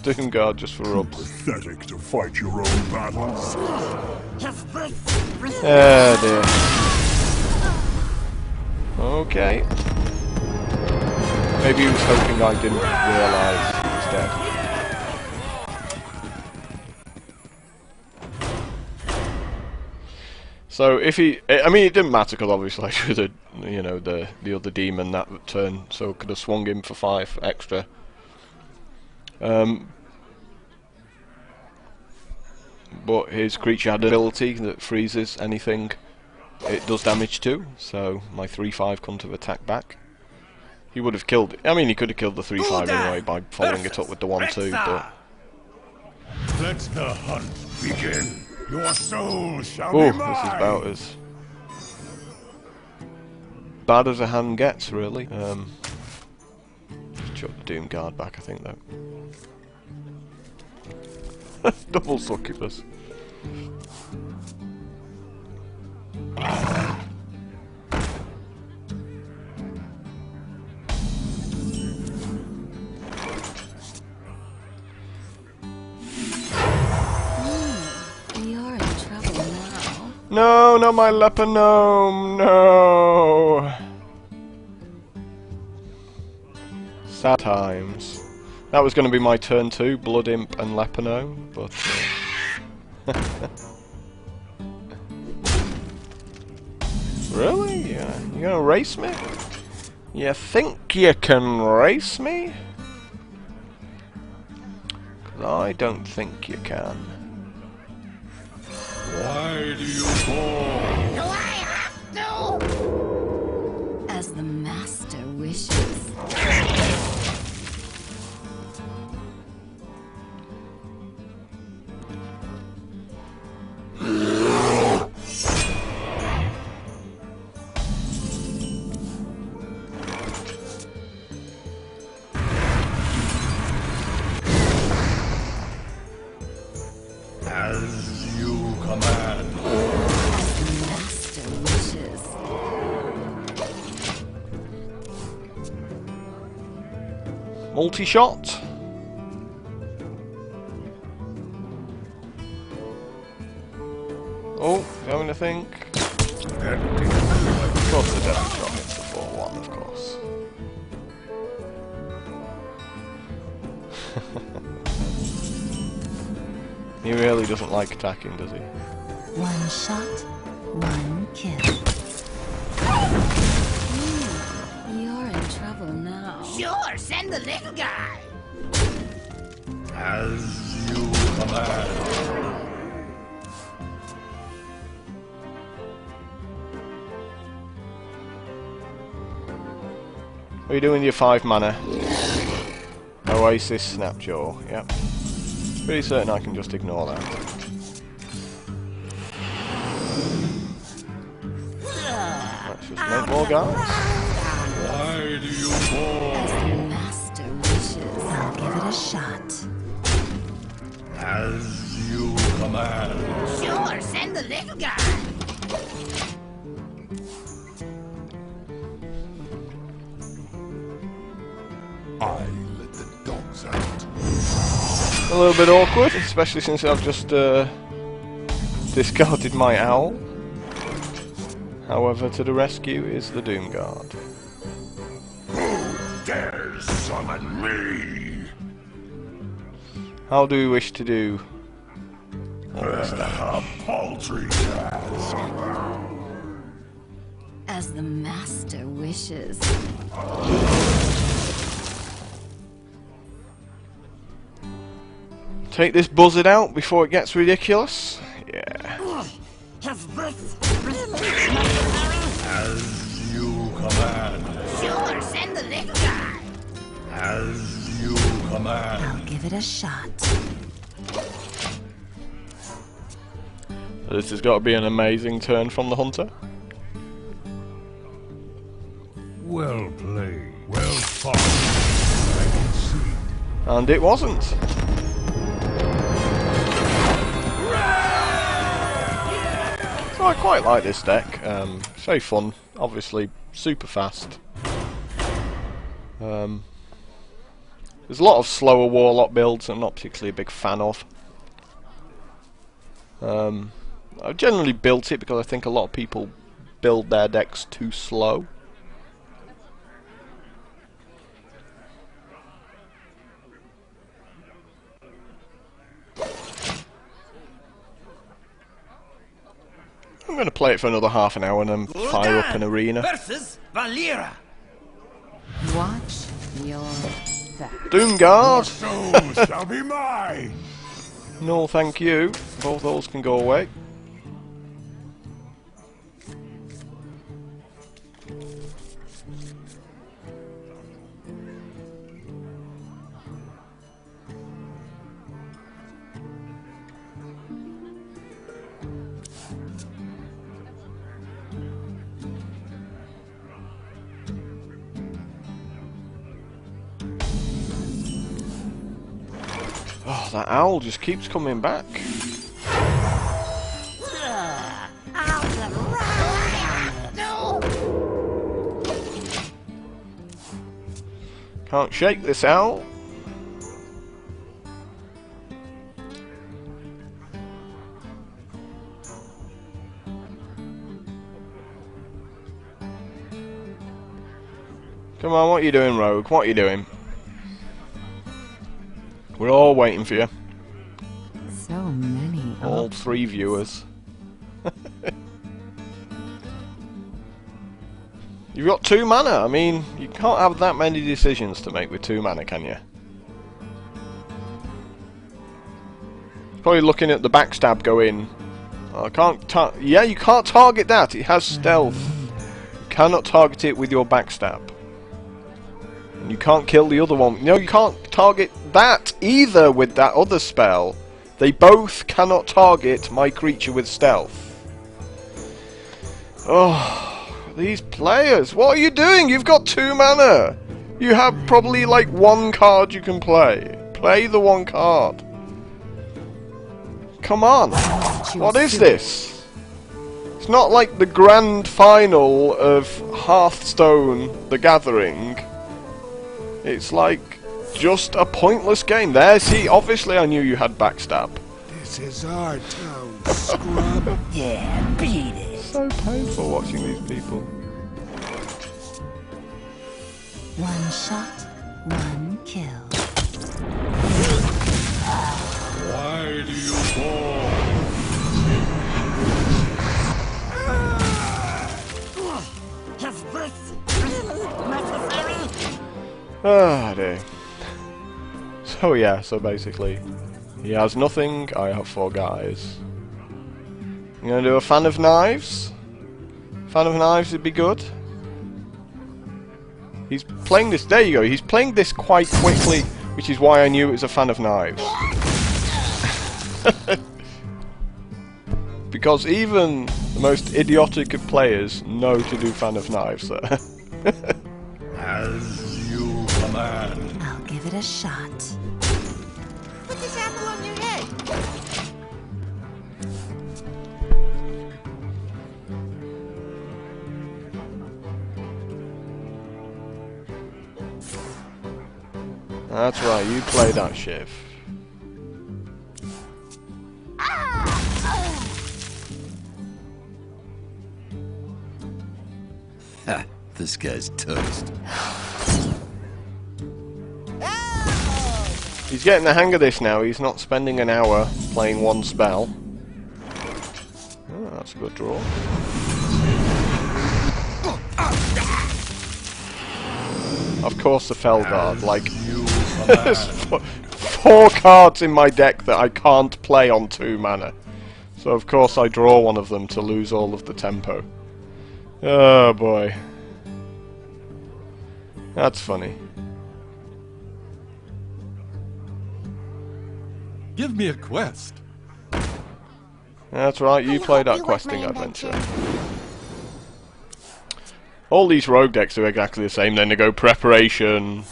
Doomguard just for rubs. Pathetic to fight your own battles. Oh dear. Okay. Maybe he was hoping I didn't realise he was dead. So if he, I mean, it didn't matter because obviously I should have, you know, the other demon that turn, so could have swung him for 5 extra. But his creature had an ability that freezes anything it does damage to, so my 3/5 couldn't have attacked back. He would have killed it. I mean, he could have killed the 3/5 anyway by following it up with the 1/2, but... Let the hunt begin. Your soul shall Oh, be mine. this is about as bad as a hand gets, really. Just chuck the Doomguard back, I think, though. Double succubus. We are in trouble now. No, not my leper gnome, no! Sad times. That was going to be my turn 2, Blood Imp and leper gnome, but... Really? Yeah, you gonna race me? You think you can race me? 'Cause I don't think you can. Why do you fall? Do I have to? As the master wishes. As you command. As the master wishes. Multi-shot. Oh, having to think. Of course the death shot hits the 4/1, of course. He really doesn't like attacking, does he? One shot, one kill. You're in trouble now. Sure, send the little guy. As you command. What are you doing with your 5 mana? Oasis Snapjaw, yep. Pretty certain I can just ignore that. Let's just make more guys. Why do you fall? As the master wishes. I'll give it a shot. As you command. Sure, send the little guy. I let the dogs out. A little bit awkward, especially since I've just discarded my owl. However, to the rescue is the Doom Guard. Who dares summon me? How do we wish to do all this A stuff? paltry task. As the master wishes. Take this buzzard out before it gets ridiculous. Yeah. Has this As you command. Sure, send the little guy. As you command. I'll give it a shot. This has got to be an amazing turn from the hunter. Well played. Well fought. I can see. And it wasn't. So I quite like this deck. It's very fun. Obviously, super fast. There's a lot of slower Warlock builds I'm not particularly a big fan of. I've generally built it because I think a lot of people build their decks too slow. I'm going to play it for another half an hour and then fire up an arena. Versus Valera. Watch your back. Doom Guard! Soul shall be mine. No, thank you. Both those can go away. Oh, that owl just keeps coming back. I'll just run. No. Can't shake this owl. Come on, what are you doing, Rogue? What are you doing? We're all waiting for you. So many. All 3 viewers. You've got 2 mana. I mean, you can't have that many decisions to make with 2 mana, can you? Probably looking at the backstab going. Oh, I can't. Yeah, you can't target that. It has stealth. You cannot target it with your backstab. And you can't kill the other one. No, you can't target that either with that other spell. They both cannot target my creature with stealth. Oh, these players. What are you doing? You've got 2 mana. You have probably like 1 card you can play. Play the 1 card. Come on. What is this? It's not like the grand final of Hearthstone, The Gathering. It's like just a pointless game. There, see, obviously I knew you had backstab. This is our town, scrub. Yeah, beat it. So painful watching these people. One shot, one kill. Why do you Ah, dear. So yeah, so basically, he has nothing, I have 4 guys. You gonna do a fan of knives? Fan of knives would be good. He's playing this, there you go, he's playing this quite quickly, which is why I knew it was a fan of knives. Because even the most idiotic of players know to do fan of knives there. As you command. I'll give it a shot. Put this apple on your head. That's right, you play that Shiv. Ha! This guy's toast. He's getting the hang of this now, he's not spending an hour playing one spell. Oh, that's a good draw. Of course the Felguard, like, there's 4 cards in my deck that I can't play on 2 mana. So of course I draw one of them to lose all of the tempo. Oh boy. That's funny. Give me a quest. That's right, you play that questing adventure. All these rogue decks are exactly the same, then they go Preparation,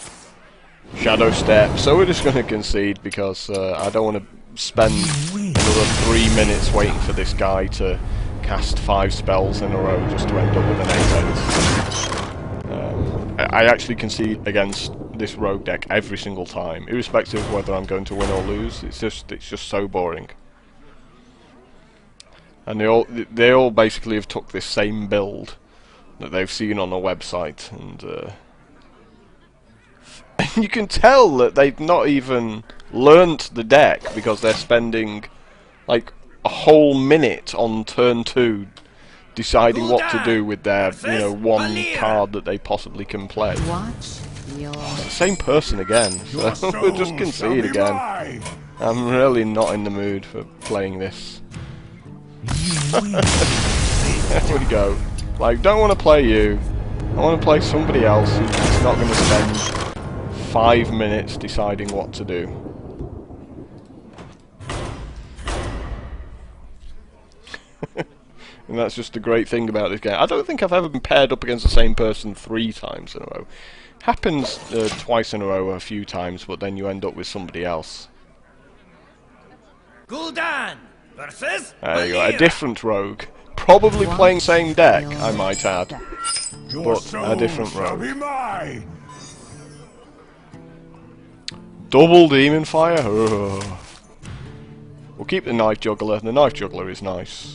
Shadow Step, so we're just going to concede because I don't want to spend another 3 minutes waiting for this guy to cast 5 spells in a row just to end up with an 8-8. I actually concede against this rogue deck every single time, irrespective of whether I'm going to win or lose. It's just so boring. And they all basically have took this same build that they've seen on a website, and you can tell that they've not even learnt the deck because they're spending like a whole minute on turn 2 deciding what to do with their, you know, 1 card that they possibly can play. Watch your... Same person again, so we'll just concede again. I'm really not in the mood for playing this. There we go. Like, don't want to play you. I want to play somebody else who's not going to spend 5 minutes deciding what to do. And that's just the great thing about this game. I don't think I've ever been paired up against the same person 3 times in a row. Happens twice in a row a few times, but then you end up with somebody else. Gul'dan versus There you go, a different rogue. Probably playing same deck, I might add. But a different rogue. Double Demon Fire? Ugh. We'll keep the Knife Juggler. The Knife Juggler is nice.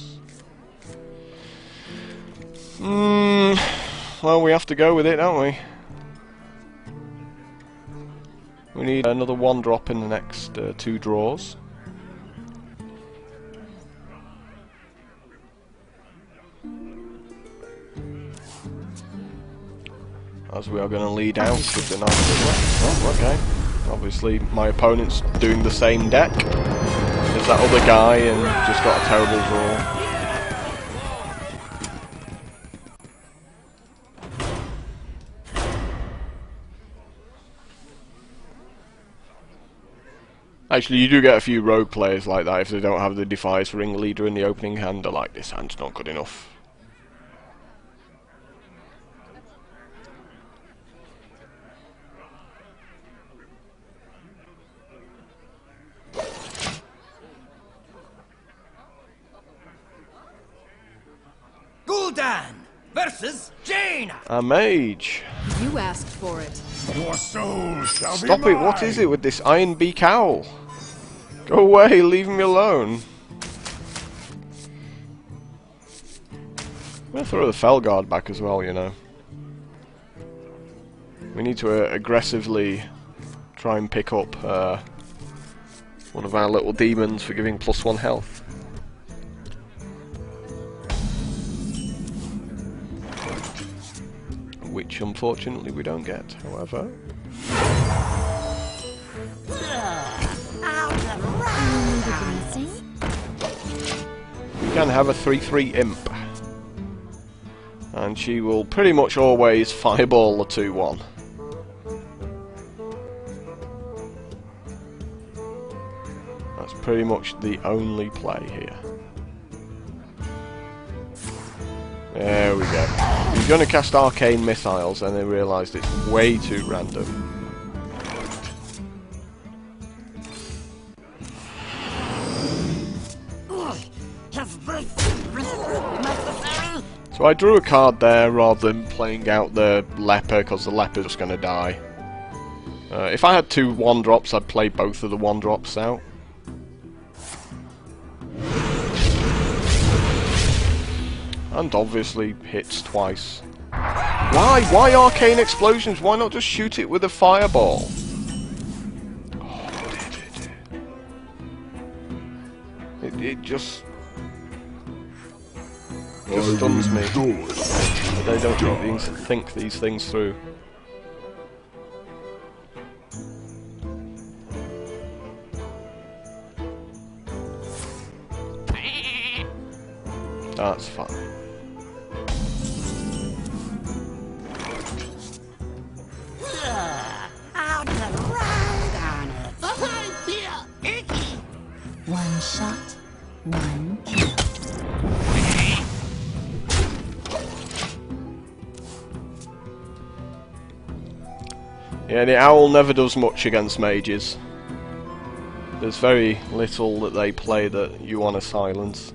Well, we have to go with it, don't we? We need another 1-drop in the next 2 draws. As we are going to lead out with the Knife Juggler. Oh, okay. Obviously, my opponent's doing the same deck as that other guy and just got a terrible draw. Actually, you do get a few rogue players like that if they don't have the Defias Ringleader in the opening hand. They're like, this hand's not good enough. Gul'dan versus Jaina. A mage. You asked for it. Your soul shall Stop be it, what is it with this Iron Beak Owl? Go away, leave me alone. I'm going to throw the Felguard back as well, you know. We need to aggressively try and pick up one of our little demons for giving +1 health. Which unfortunately we don't get, however. can have a 3/3 imp. And she will pretty much always fireball the 2/1. That's pretty much the only play here. There we go. You're going to cast arcane missiles and they realised it's way too random. So I drew a card there rather than playing out the leper because the leper's just going to die. If I had 2 1-drops, I'd play both of the 1-drops out. And obviously hits twice. Why? Why arcane explosions? Why not just shoot it with a fireball? Oh, it just stuns me. They don't think these things through. That's fine. Out and round on it. One shot, one kill. Yeah, the owl never does much against mages. There's very little that they play that you want to silence.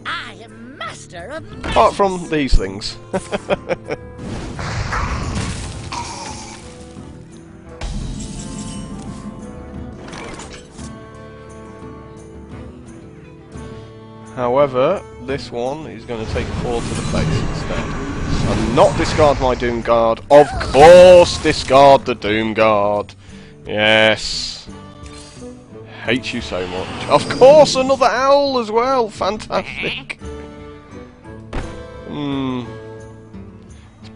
I am master of magic. Apart from these things. However, this one is going to take 4 to the face instead. And not discard my Doom Guard. Of course, discard the Doom Guard. Yes. Hate you so much. Of course, another owl as well. Fantastic.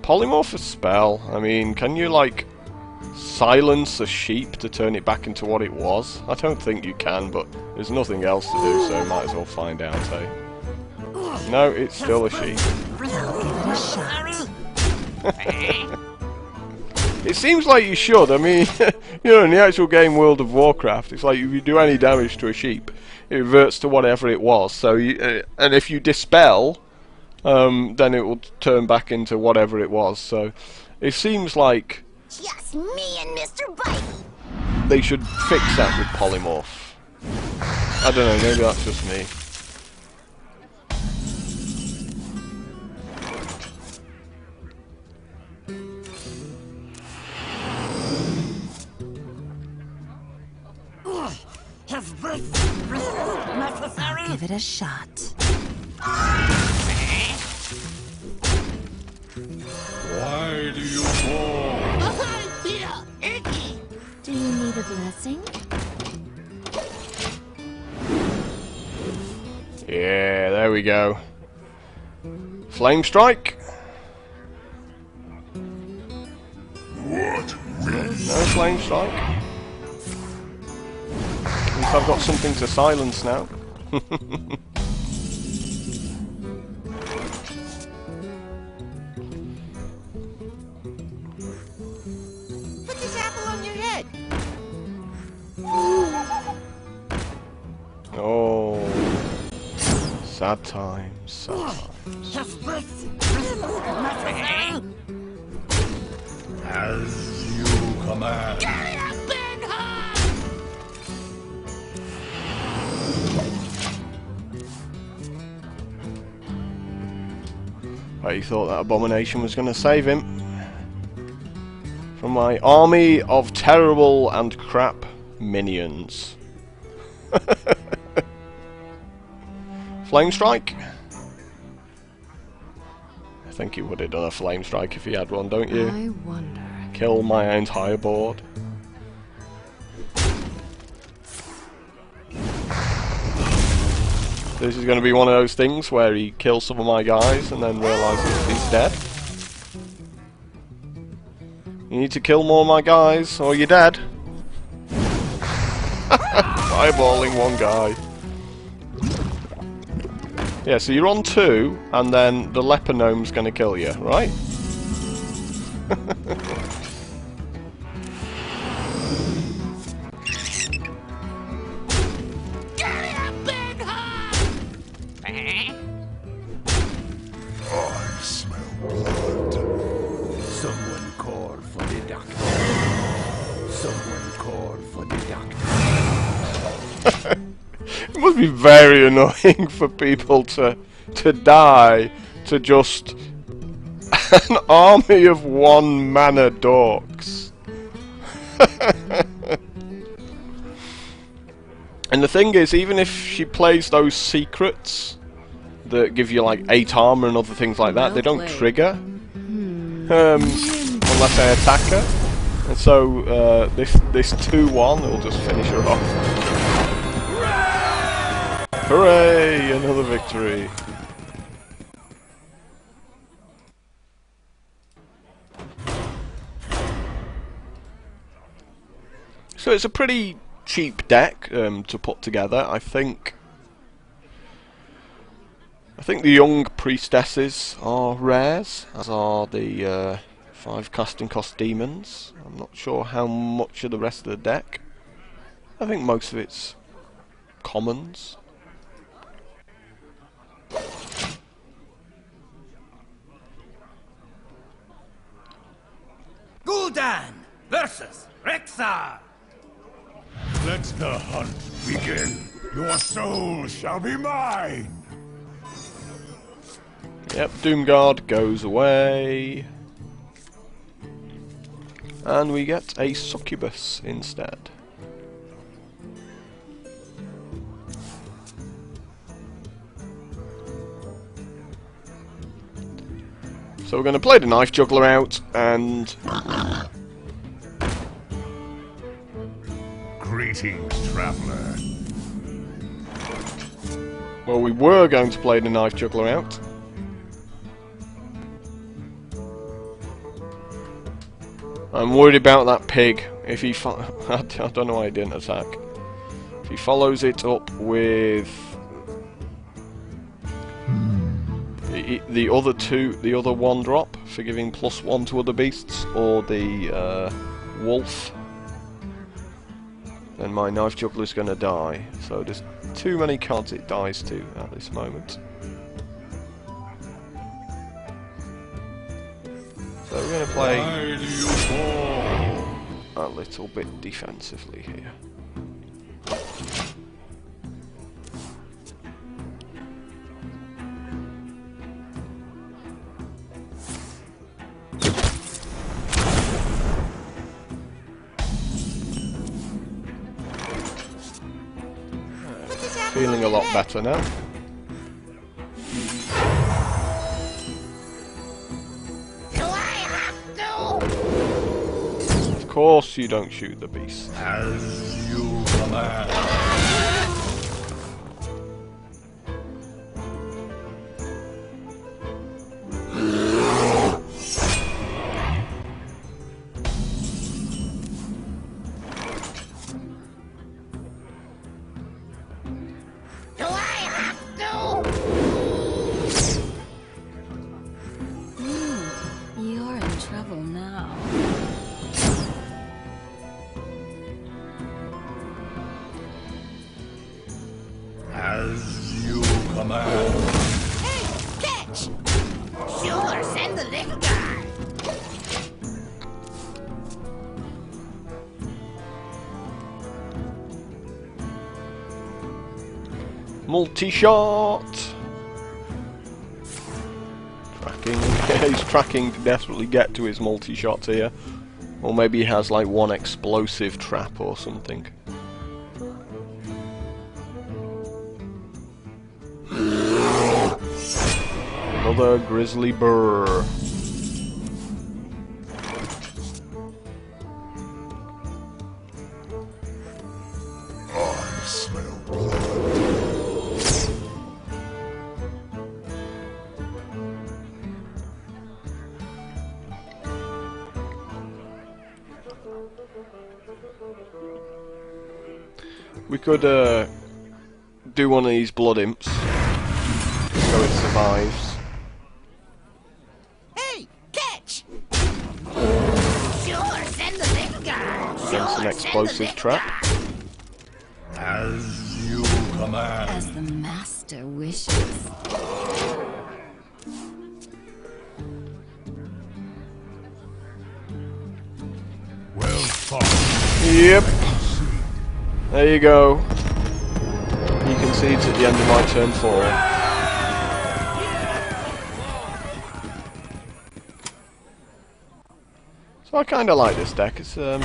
Polymorph a spell. I mean, can you like silence a sheep to turn it back into what it was? I don't think you can, but there's nothing else to do, so might as well find out, eh? No, it's still a sheep. It seems like you should. I mean, you know, in the actual game World of Warcraft, it's like if you do any damage to a sheep, it reverts to whatever it was. So, and if you dispel, then it will turn back into whatever it was. So, it seems like Just me and Mr. Bite. they should fix that with polymorph. I don't know. Maybe that's just me. I'll give it a shot. Why do you fall? I feel icky. Do you need a blessing? Yeah, there we go. Flame strike. What? No flame strike. At least I've got something to silence now. Put this apple on your head. Oh, sad times, sad times. As you command. But he thought that abomination was going to save him from my army of terrible and crap minions. Flame strike? I think he would have done a flame strike if he had one, don't you? I wonder. Kill my entire board. This is going to be one of those things where he kills some of my guys and then realises he's dead. You need to kill more of my guys or you're dead. Fireballing one guy. Yeah, so you're on 2, and then the leper gnome's gonna kill you, right? I smell blood. Someone call for the doctor. Someone call for the doctor. It must be very annoying for people to die to just an army of one-mana dorks. And the thing is, even if she plays those secrets that give you like 8 armor and other things like that, they don't trigger unless I attack her. And so this 2-1 will just finish her off. Hooray! Another victory. So it's a pretty cheap deck to put together. I think the young priestesses are rares, as are the 5 casting cost demons. I'm not sure how much of the rest of the deck. I think most of it's commons. Gul'dan versus Rexxar. Let the hunt begin. Your soul shall be mine. Yep, Doomguard goes away. And we get a succubus instead. So we're going to play the knife juggler out, and Greetings, traveler. well, we were going to play the knife juggler out. I'm worried about that pig. If he I don't know why he didn't attack. If he follows it up with the other 1-drop for giving +1 to other beasts, or the wolf, then my knife juggler's going to die. So there's too many cards it dies to at this moment. So we're going to play a little bit defensively here. Feeling a lot better now. Of course you don't shoot the beast. As you command. You're in trouble now. As you command. Hey, catch! Sure, send the little guy. Multi-shot! Tracking. He's tracking to desperately get to his multi-shots here. Or maybe he has like one explosive trap or something. Another grizzly burr. I smell blood. We could do one of these blood imps. so it survives. Hey, catch! Sure, send the big guy. Against an explosive trap. As you command. As the master wishes. Well fought. Yep. There you go. He concedes at the end of my turn 4. So I kind of like this deck. It's I'm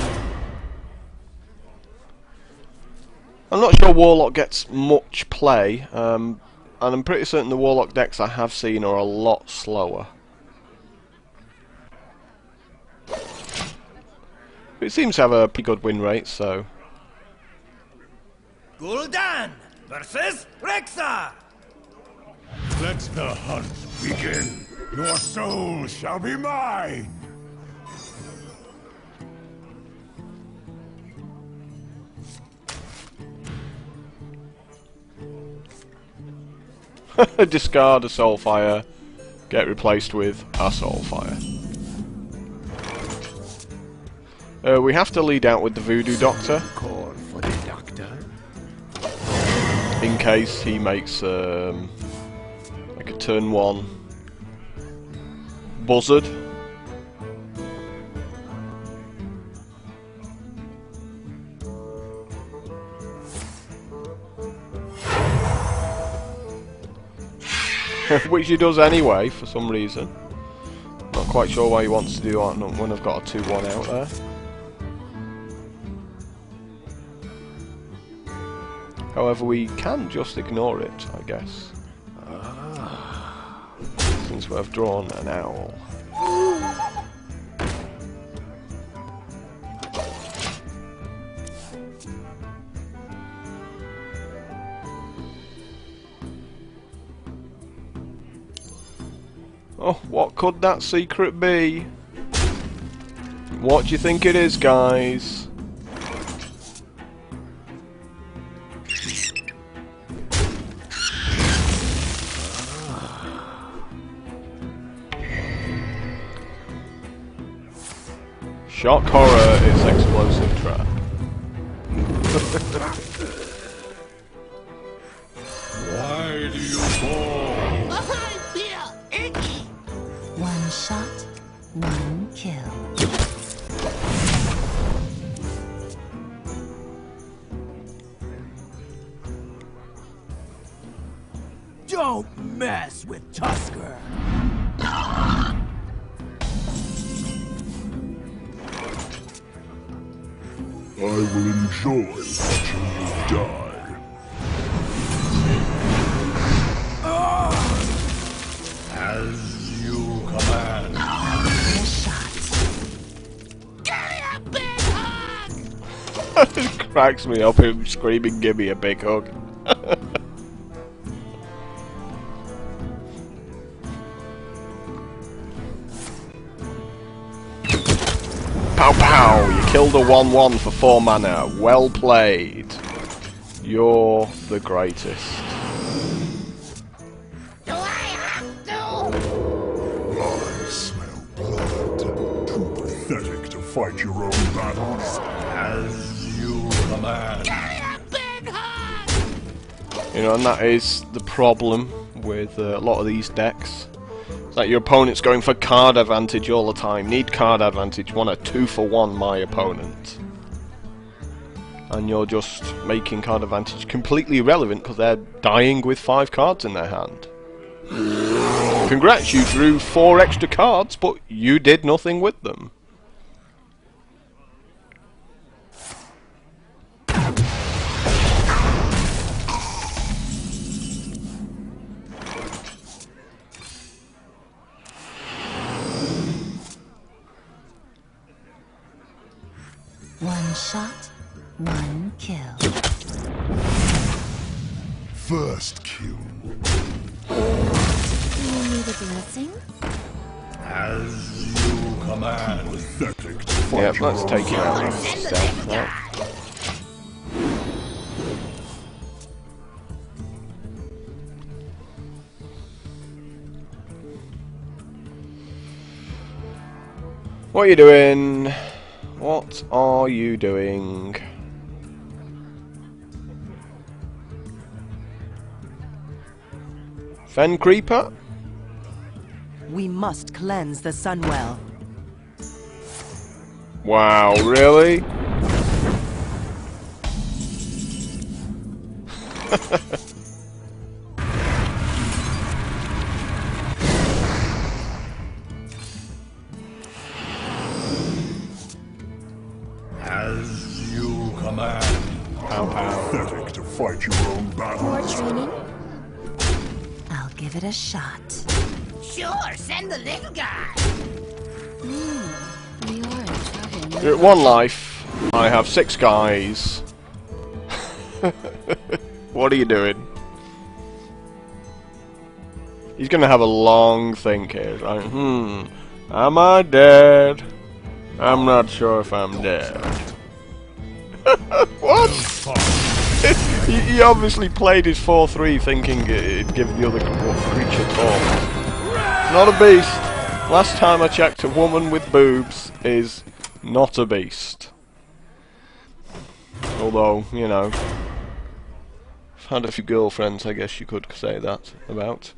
not sure Warlock gets much play, and I'm pretty certain the Warlock decks I have seen are a lot slower. It seems to have a pretty good win rate, so... Gul'dan versus Rexa! Let the hunt begin. Your soul shall be mine. Discard a Soulfire, get replaced with a Soulfire. We have to lead out with the Voodoo Doctor. Call for the doctor. In case he makes like a turn 1 Buzzard. Which he does anyway, for some reason. Not quite sure why he wants to do that when I've got a 2-1 out there. However, we can just ignore it, I guess. Since we've drawn an owl. Oh, what could that secret be? What do you think it is, guys? Shock horror, it's explosive trap. Why do you fall? I feel icky. 1 shot, 1 kill. Don't mess with Tusker! I will enjoy watching you die. As you command. A shot. Give me a big hug. It cracks me up, him screaming, "Give me a big hug." Pow pow! You killed a 1/1 for 4 mana. Well played. You're the greatest. Do I have to? I smell blood. Too pathetic to fight your own battles. As you command. Give me a big hug. You know, and that is the problem with a lot of these decks. That your opponent's going for card advantage all the time. Need card advantage, want a 2-for-1 my opponent. And you're just making card advantage completely irrelevant because they're dying with 5 cards in their hand. Congrats, you drew 4 extra cards, but you did nothing with them. One shot, 1 kill. First kill. You need a blessing? As you command. Pathetic to fight Yep, your let's own take it out battles. of stealth now. What are you doing? What are you doing? Fen Creeper? We must cleanse the Sunwell. Wow, really? As you command. Ow, ow. Pathetic to fight your own battles. More training? I'll give it a shot. Sure, send the little guy. We are in trouble now. You're at 1 life. I have 6 guys. What are you doing? He's gonna have a long think here. Like, am I dead? I'm not sure if I'm dead. What? he obviously played his 4-3 thinking it'd give the other creature talk. Not a beast. Last time I checked, a woman with boobs is not a beast. Although, you know, I've had a few girlfriends, I guess you could say that about.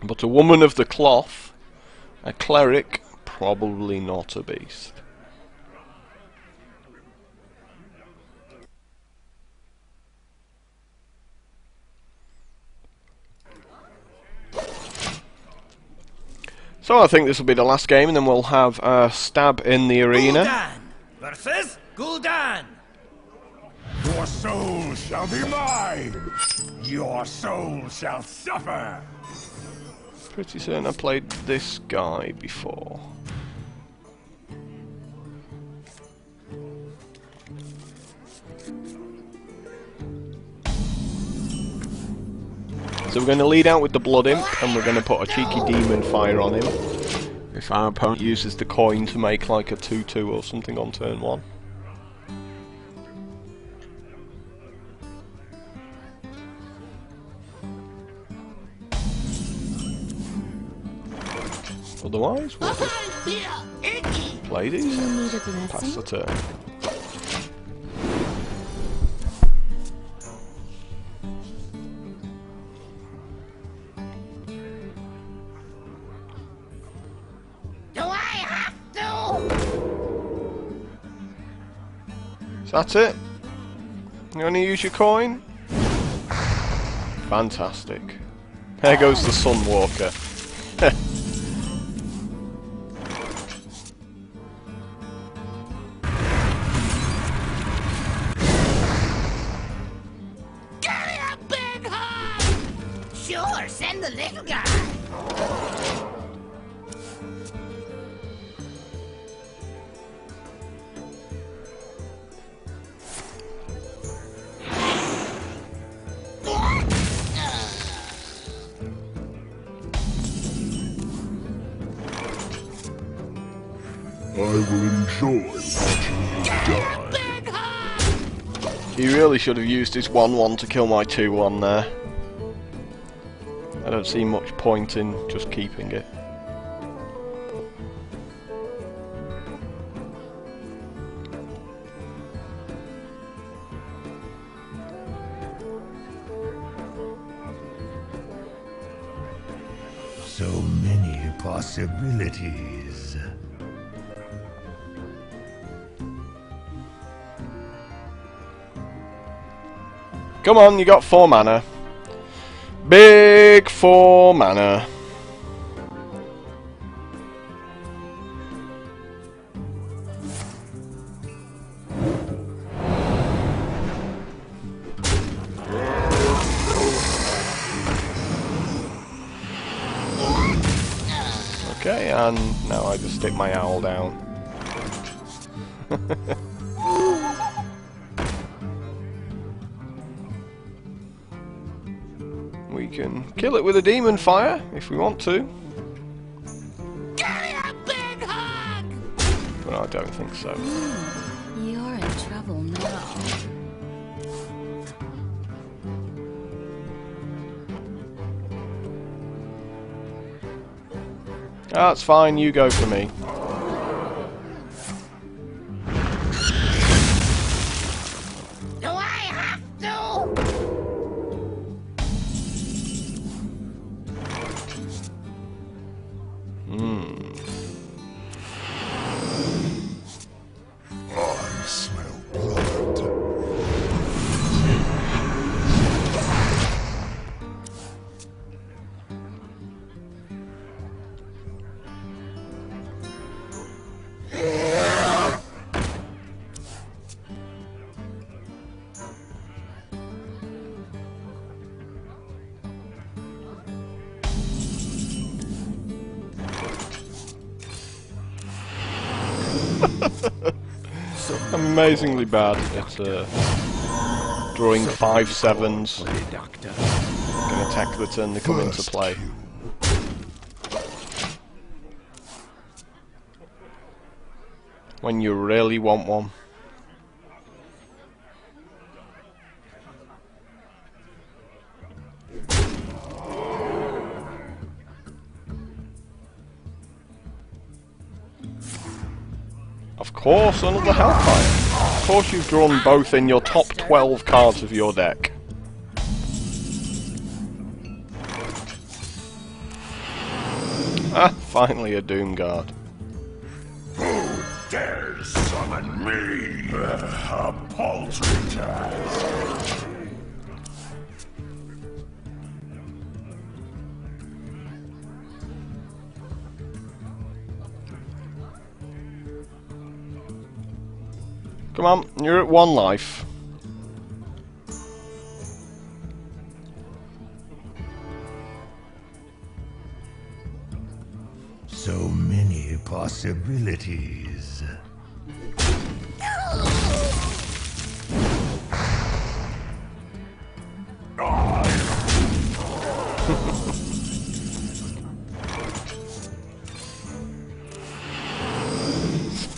But a woman of the cloth, a cleric, probably not a beast. So I think this will be the last game, and then we'll have a stab in the arena. Gul'dan versus Gul'dan. Your soul shall be mine! Your soul shall suffer! Pretty certain I played this guy before. So we're going to lead out with the Blood Imp, and we're going to put a cheeky Demon Fire on him. If our opponent uses the coin to make like a 2-2 or something on turn 1. Otherwise, we'll just play these. Do you need a blessing? Pass the turn. Do I have to? So that's it? You only use your coin? Fantastic. There goes the Sunwalker. Sure, send the little guy. I will enjoy watching you die. He really should have used his 1-1 to kill my 2-1 there. I don't see much point in just keeping it. So many possibilities. Come on, you got 4 mana. Big 4 mana. Okay, and now I just stick my owl down. We can kill it with a demon fire if we want to. Give me a big hug! But I don't think so. You're in trouble now. That's fine, you go for me. Do I have to? I smell blood. Amazingly bad at drawing 5/7s. Can attack the turn they come into play. When you really want one. Of course, another Hellfire. Of course you've drawn both in your top 12 cards of your deck. Ah, finally a Doom Guard. Who dares summon me? A paltry task. Come on, you're at 1 life. So many possibilities.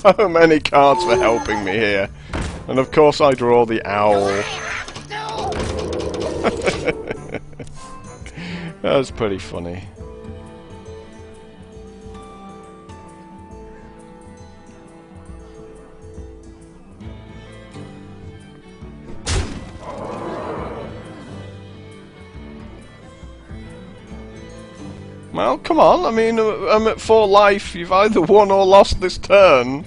So many cards for helping me here. And of course I draw the owl. That's pretty funny. Well, come on, I mean, I'm at 4 life, you've either won or lost this turn.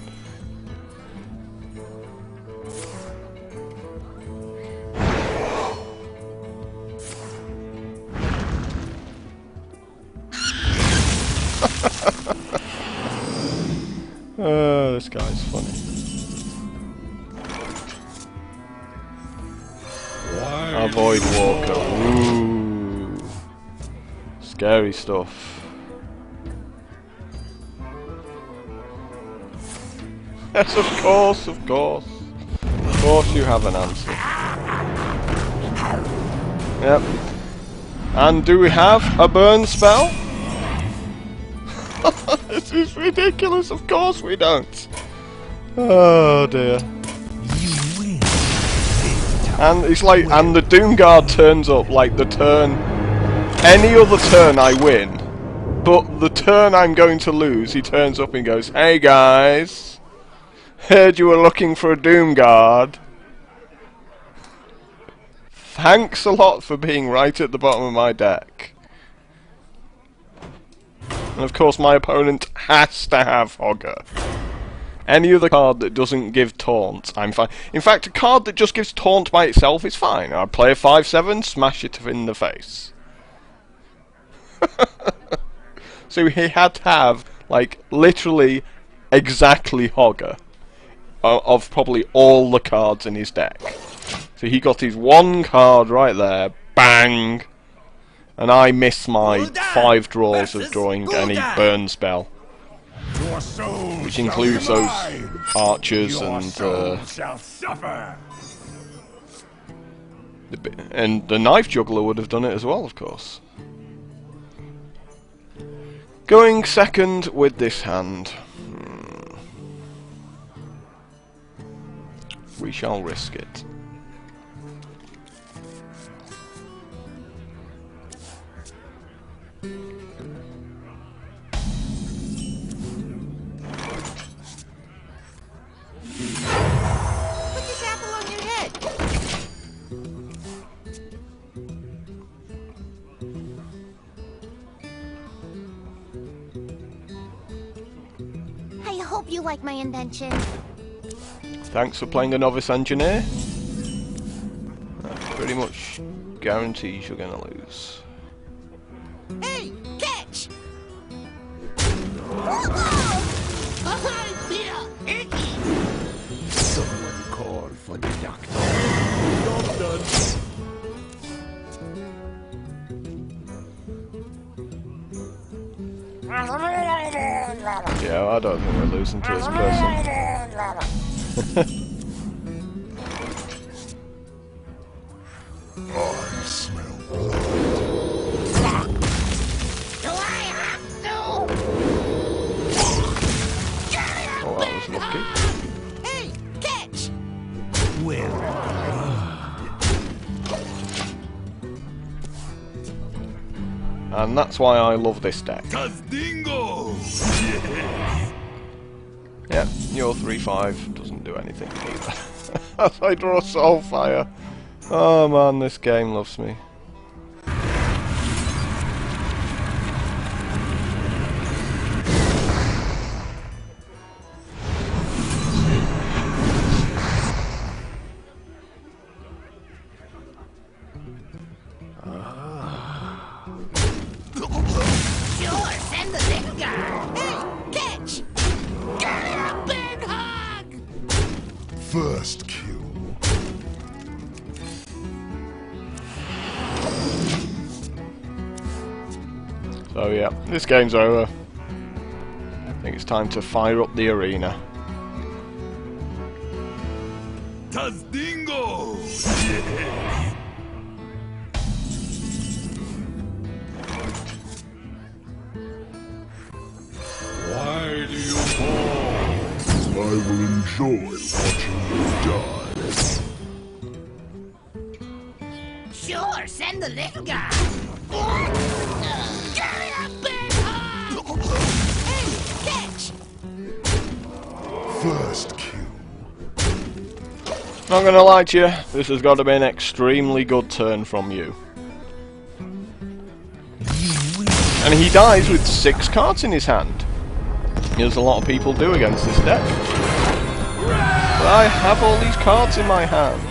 This guy's funny. Avoid Walker, ooh. Scary stuff. Yes, of course, of course. Of course you have an answer. Yep. And do we have a burn spell? This is ridiculous, of course we don't. Oh dear. And it's like, and the Doomguard turns up like the turn. Any other turn I win, but the turn I'm going to lose, he turns up and goes, "Hey guys, heard you were looking for a Doomguard. Thanks a lot for being right at the bottom of my deck." And of course my opponent has to have Hogger. Any other card that doesn't give Taunt, I'm fine. In fact, a card that just gives Taunt by itself is fine. I play a 5/7, smash it in the face. So he had to have, like, literally exactly Hogger of probably all the cards in his deck. So he got his one card right there, bang, and I miss my 5 draws of drawing any burn spell, which includes those archers and the knife juggler would have done it as well, of course. Going second with this hand. We shall risk it. you like my invention? Thanks for playing a novice engineer. That pretty much guarantees you're gonna lose. Hey, catch! I feel icky! Someone call for the doctor. Job done. Yeah, I don't think we're losing to this person. I smell blood. Do I have to? Oh, that was lucky. Hey, catch! Well, And that's why I love this deck. Dingo! Yeah, your 3/5 doesn't do anything either. As I draw Soulfire. Oh man, this game loves me. Sure, send the big guy! Hey, catch! Give me a big hug! First kill. So yeah, this game's over. I think it's time to fire up the arena. Dingo! Why do you fall? I will enjoy watching you die. Sure, send the little guy! Give me a big hug! Hey, catch! First kill. Not gonna lie to you, this has got to be an extremely good turn from you. And he dies with 6 cards in his hand. As a lot of people do against this deck. But I have all these cards in my hand.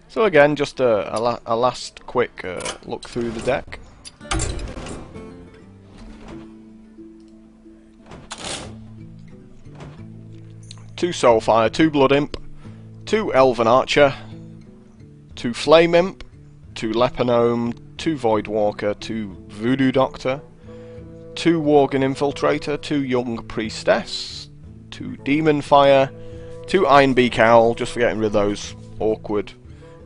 So again, just a last quick look through the deck. Two Soulfire, 2 Blood Imp, 2 Elven Archer, 2 Flame Imp, 2 Leper Gnome, 2 Void Walker, 2 Voodoo Doctor, 2 Worgen Infiltrator, 2 Young Priestess, 2 Demon Fire, 2 Iron Beak Owl, just for getting rid of those awkward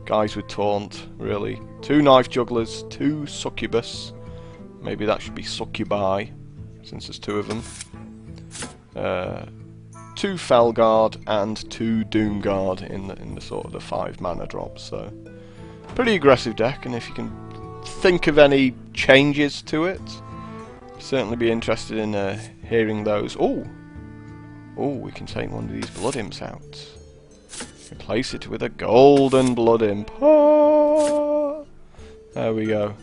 guys with Taunt, really. 2 Knife Jugglers, 2 Succubus, maybe that should be Succubi, since there's 2 of them. 2 Felguard and 2 Doomguard in the sort of the 5 mana drops, so pretty aggressive deck, and if you can think of any changes to it, certainly be interested in hearing those. Oh, we can take one of these Blood Imps out. Replace it with a golden Blood Imp. Ah! There we go.